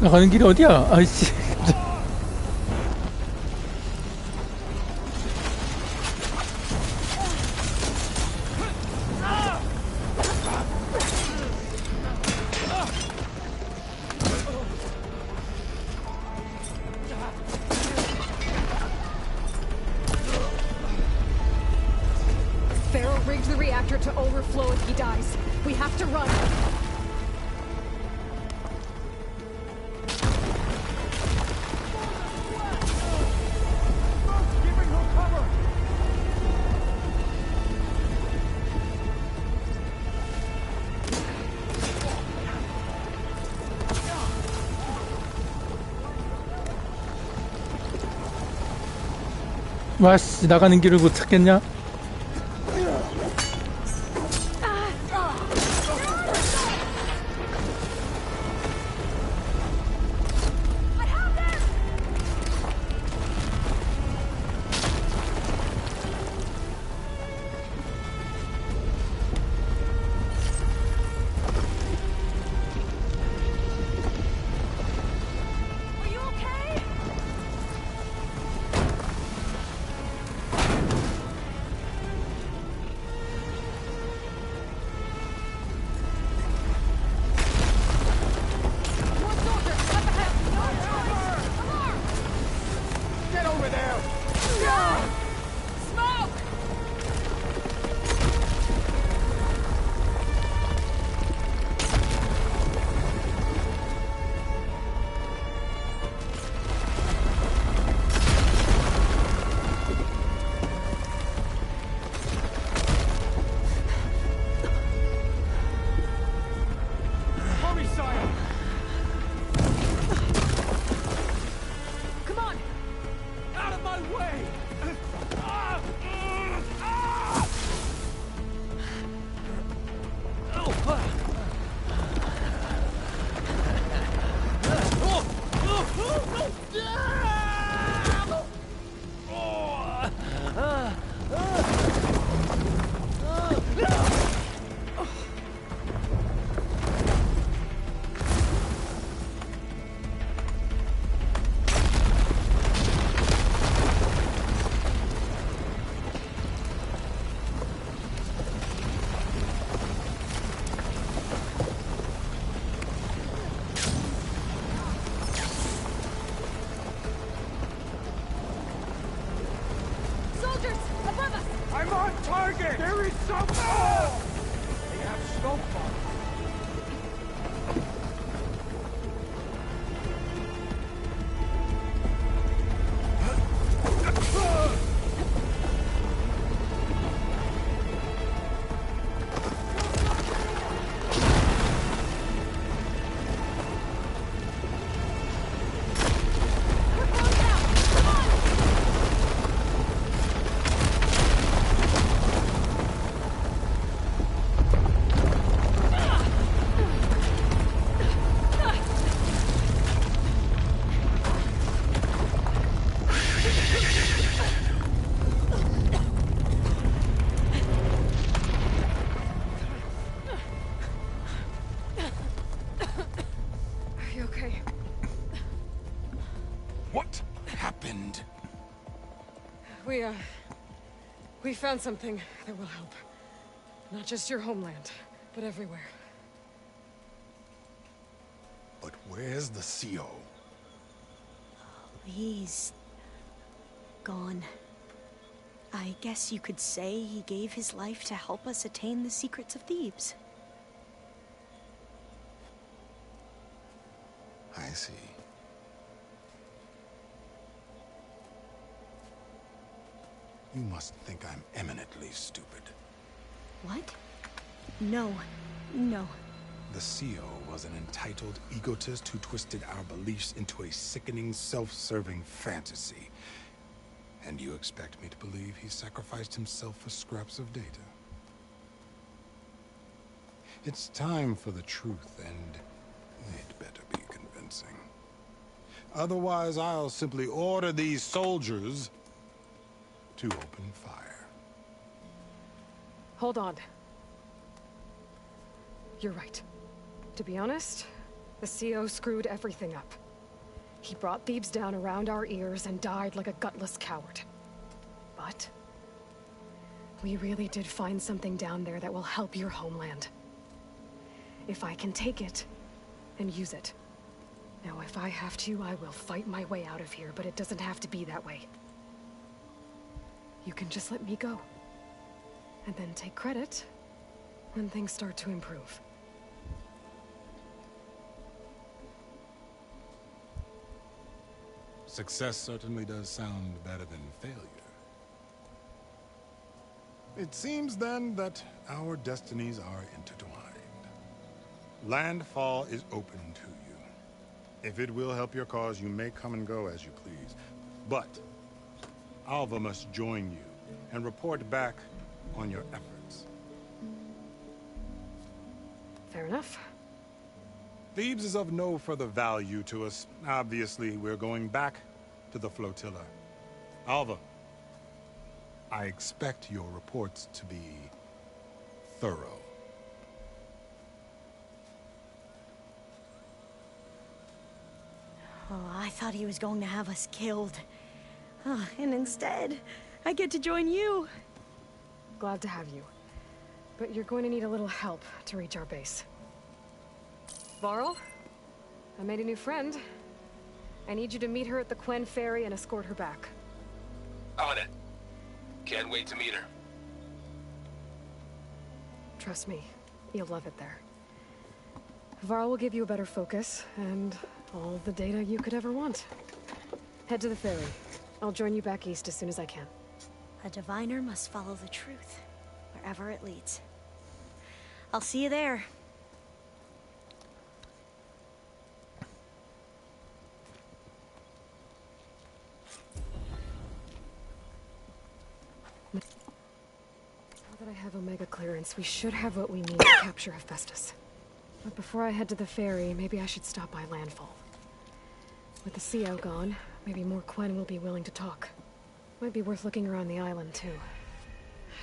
나가는 길이 어디야? 아이씨. Pharaoh rigged the reactor to overflow if he dies. We have to run. 와씨, 나가는 길을 못 찾겠냐? some more! They have snowfall. We found something that will help. Not just your homeland, but everywhere. But where's the CO? He's gone. I guess you could say he gave his life to help us attain the secrets of Thebes. I see. You must think I'm eminently stupid. What? No. No. The CO was an entitled egotist who twisted our beliefs into a sickening, self-serving fantasy. And you expect me to believe he sacrificed himself for scraps of data? It's time for the truth, and it better be convincing. Otherwise, I'll simply order these soldiers to open fire. Hold on. You're right. To be honest, the CO screwed everything up. He brought Thebes down around our ears and died like a gutless coward. But we really did find something down there that will help your homeland. If I can take it and use it. Now, if I have to, I will fight my way out of here, but it doesn't have to be that way. You can just let me go. And then take credit when things start to improve. Success certainly does sound better than failure. It seems then that our destinies are intertwined. Landfall is open to you. If it will help your cause, you may come and go as you please. But Alva must join you and report back on your efforts. Fair enough. Thebes is of no further value to us. Obviously, we're going back to the flotilla. Alva, I expect your reports to be thorough. Oh, I thought he was going to have us killed. Oh, and instead, I get to join you. Glad to have you. But you're going to need a little help to reach our base. Varl, I made a new friend. I need you to meet her at the Quen Ferry and escort her back. On it. Can't wait to meet her. Trust me, you'll love it there. Varl will give you a better focus, and all the data you could ever want. Head to the ferry. I'll join you back east as soon as I can. A diviner must follow the truth, wherever it leads. I'll see you there. Now that I have Omega clearance, we should have what we need to capture Hephaestus. But before I head to the ferry, maybe I should stop by Landfall. With the CO gone, maybe more Quen will be willing to talk. Might be worth looking around the island, too.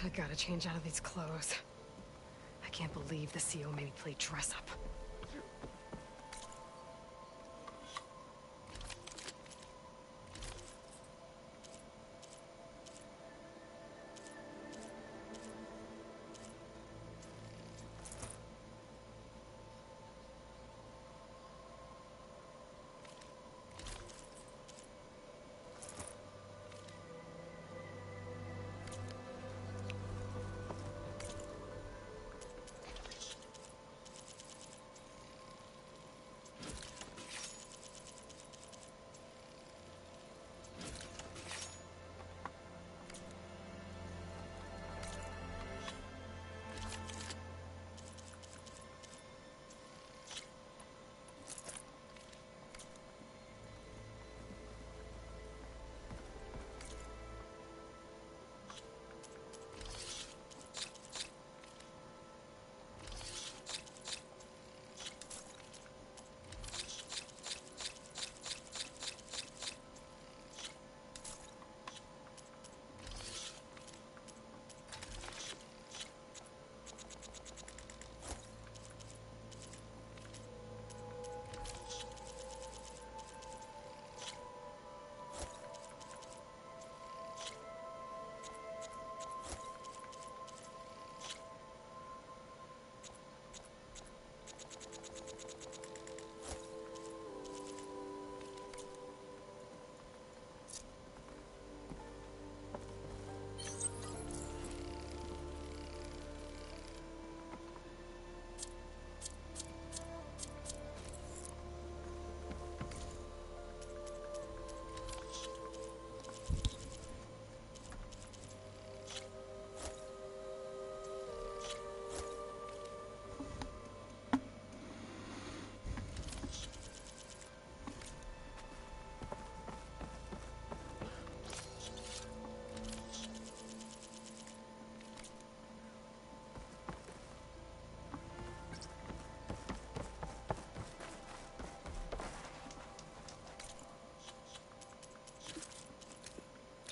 I gotta change out of these clothes. I can't believe the CO made me play dress-up.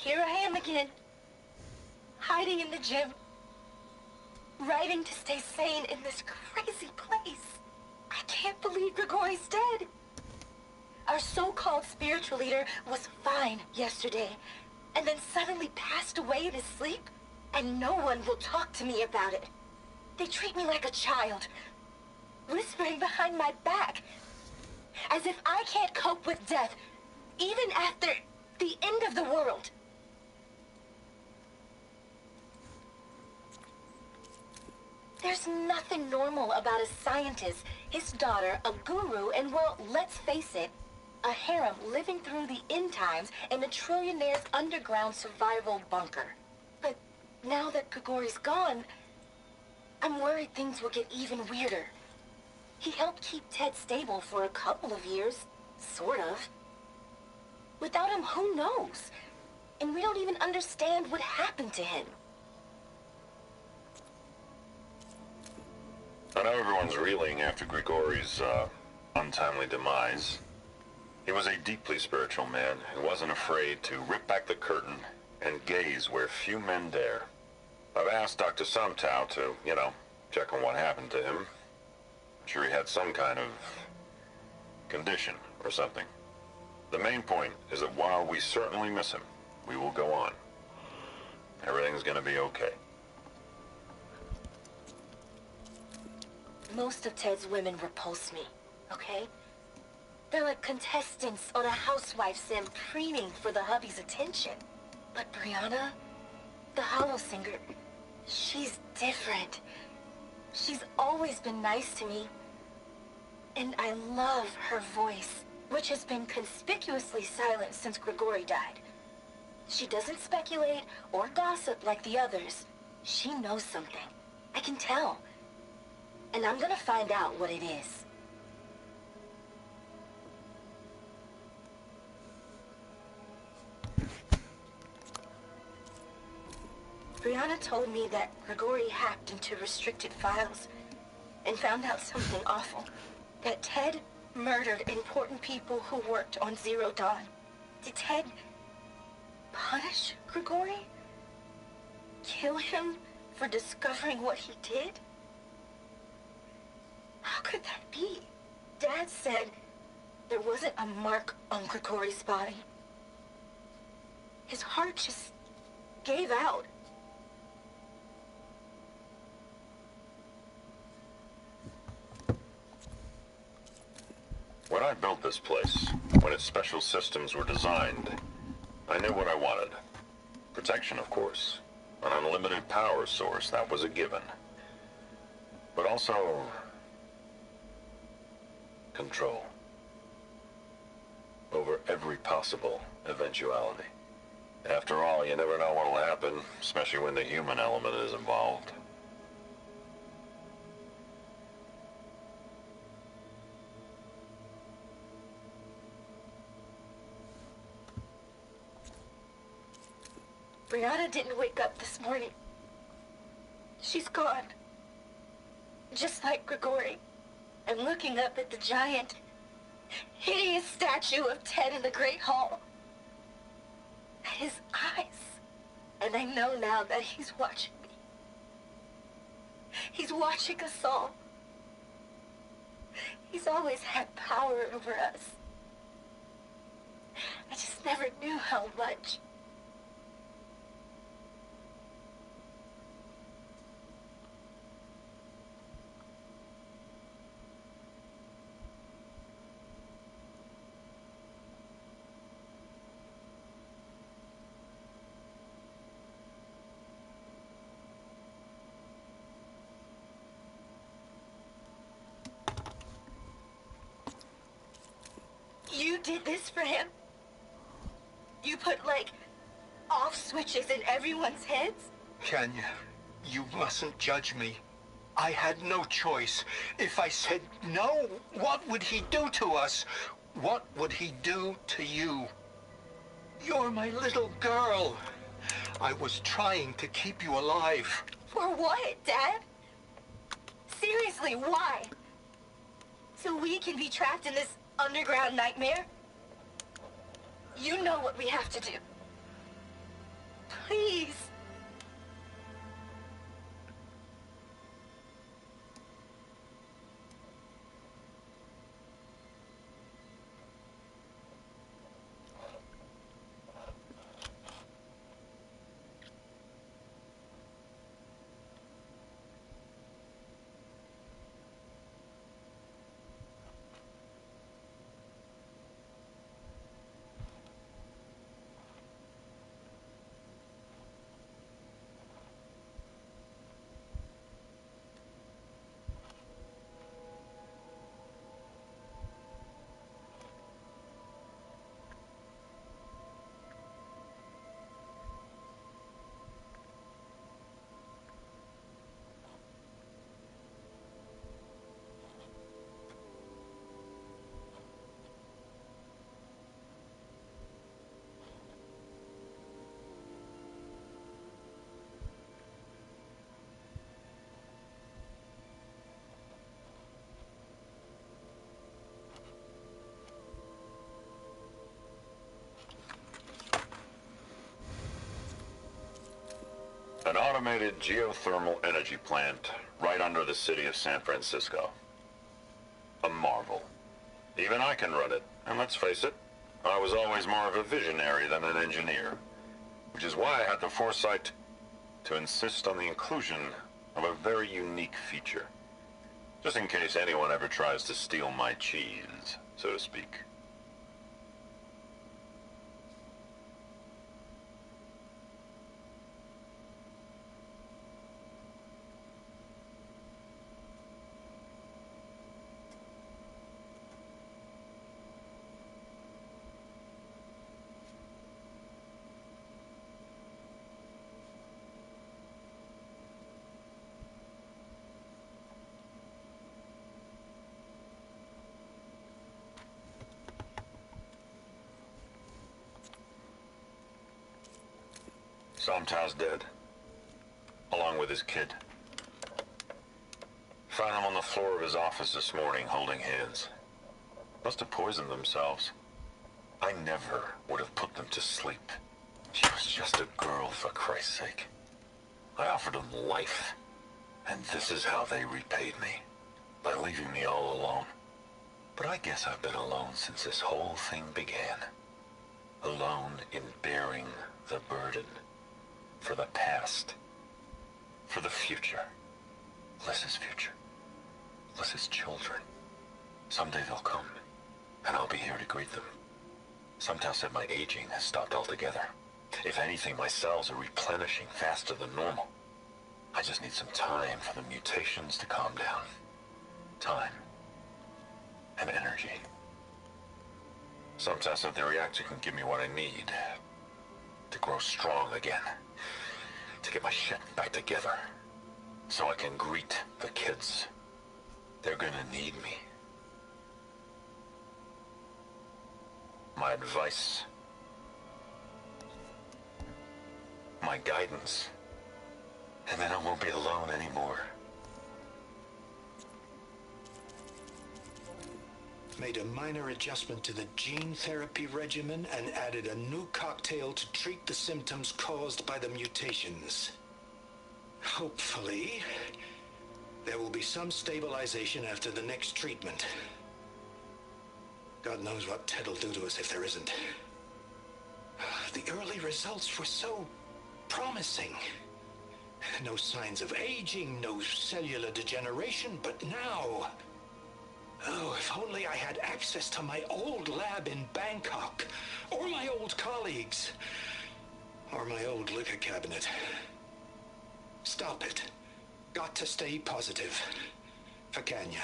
Here I am again. Hiding in the gym. Writing to stay sane in this crazy place. I can't believe Grigori's dead. Our so-called spiritual leader was fine yesterday, and then suddenly passed away in his sleep, and no one will talk to me about it. They treat me like a child, whispering behind my back, as if I can't cope with death, even after the end of the world. There's nothing normal about a scientist, his daughter, a guru, and, well, let's face it, a harem living through the end times in a trillionaire's underground survival bunker. But now that Grigori's gone, I'm worried things will get even weirder. He helped keep Ted stable for a couple of years, sort of. Without him, who knows? And we don't even understand what happened to him. I know everyone's reeling after Grigori's untimely demise. He was a deeply spiritual man who wasn't afraid to rip back the curtain and gaze where few men dare. I've asked Dr. Sumtow to, check on what happened to him. I'm sure he had some kind of condition or something. The main point is that while we certainly miss him, we will go on. Everything's gonna be okay. Most of Ted's women repulse me, okay? They're like contestants on a housewife sim preening for the hubby's attention. But Brianna, the hollow singer, she's different. She's always been nice to me. And I love her voice, which has been conspicuously silent since Grigori died. She doesn't speculate or gossip like the others. She knows something. I can tell. And I'm gonna find out what it is. Brianna told me that Grigori hacked into restricted files and found out something awful. That Ted murdered important people who worked on Zero Dawn. Did Ted punish Grigori? Kill him for discovering what he did? How could that be? Dad said there wasn't a mark on Grigori's body. His heart just gave out. When I built this place, when its special systems were designed, I knew what I wanted. Protection, of course. An unlimited power source, that was a given. But also control over every possible eventuality. After all, you never know what'll happen, especially when the human element is involved. Brianna didn't wake up this morning. She's gone. Just like Grigori. I'm looking up at the giant, hideous statue of Ted in the Great Hall. At his eyes. And I know now that he's watching me. He's watching us all. He's always had power over us. I just never knew how much. You did this for him? You put, like, off switches in everyone's heads? Kenya, you mustn't judge me. I had no choice. If I said no, what would he do to us? What would he do to you? You're my little girl. I was trying to keep you alive. For what, Dad? Seriously, why? So we can be trapped in this underground nightmare? You know what we have to do. Please. An automated geothermal energy plant right under the city of San Francisco. A marvel. Even I can run it, and let's face it, I was always more of a visionary than an engineer, which is why I had the foresight to insist on the inclusion of a very unique feature, just in case anyone ever tries to steal my cheese, so to speak. Somta's dead, along with his kid. Found him on the floor of his office this morning, holding hands. Must have poisoned themselves. I never would have put them to sleep. She was just a girl, for Christ's sake. I offered them life, and this is how they repaid me, by leaving me all alone. But I guess I've been alone since this whole thing began. Alone in bearing the burden. For the past. For the future. Liz's future. Liz's children. Someday they'll come, and I'll be here to greet them. Somta said my aging has stopped altogether. If anything, my cells are replenishing faster than normal. I just need some time for the mutations to calm down. Time. And energy. Somta said the reactor can give me what I need. To grow strong again. To get my shit back together. So I can greet the kids. They're gonna need me. My advice. My guidance. And then I won't be alone anymore. Made a minor adjustment to the gene therapy regimen and added a new cocktail to treat the symptoms caused by the mutations. Hopefully, there will be some stabilization after the next treatment. God knows what Ted'll do to us if there isn't. The early results were so promising. No signs of aging, no cellular degeneration, but now... Oh, if only I had access to my old lab in Bangkok, or my old colleagues, or my old liquor cabinet. Stop it. Got to stay positive. For Kanya.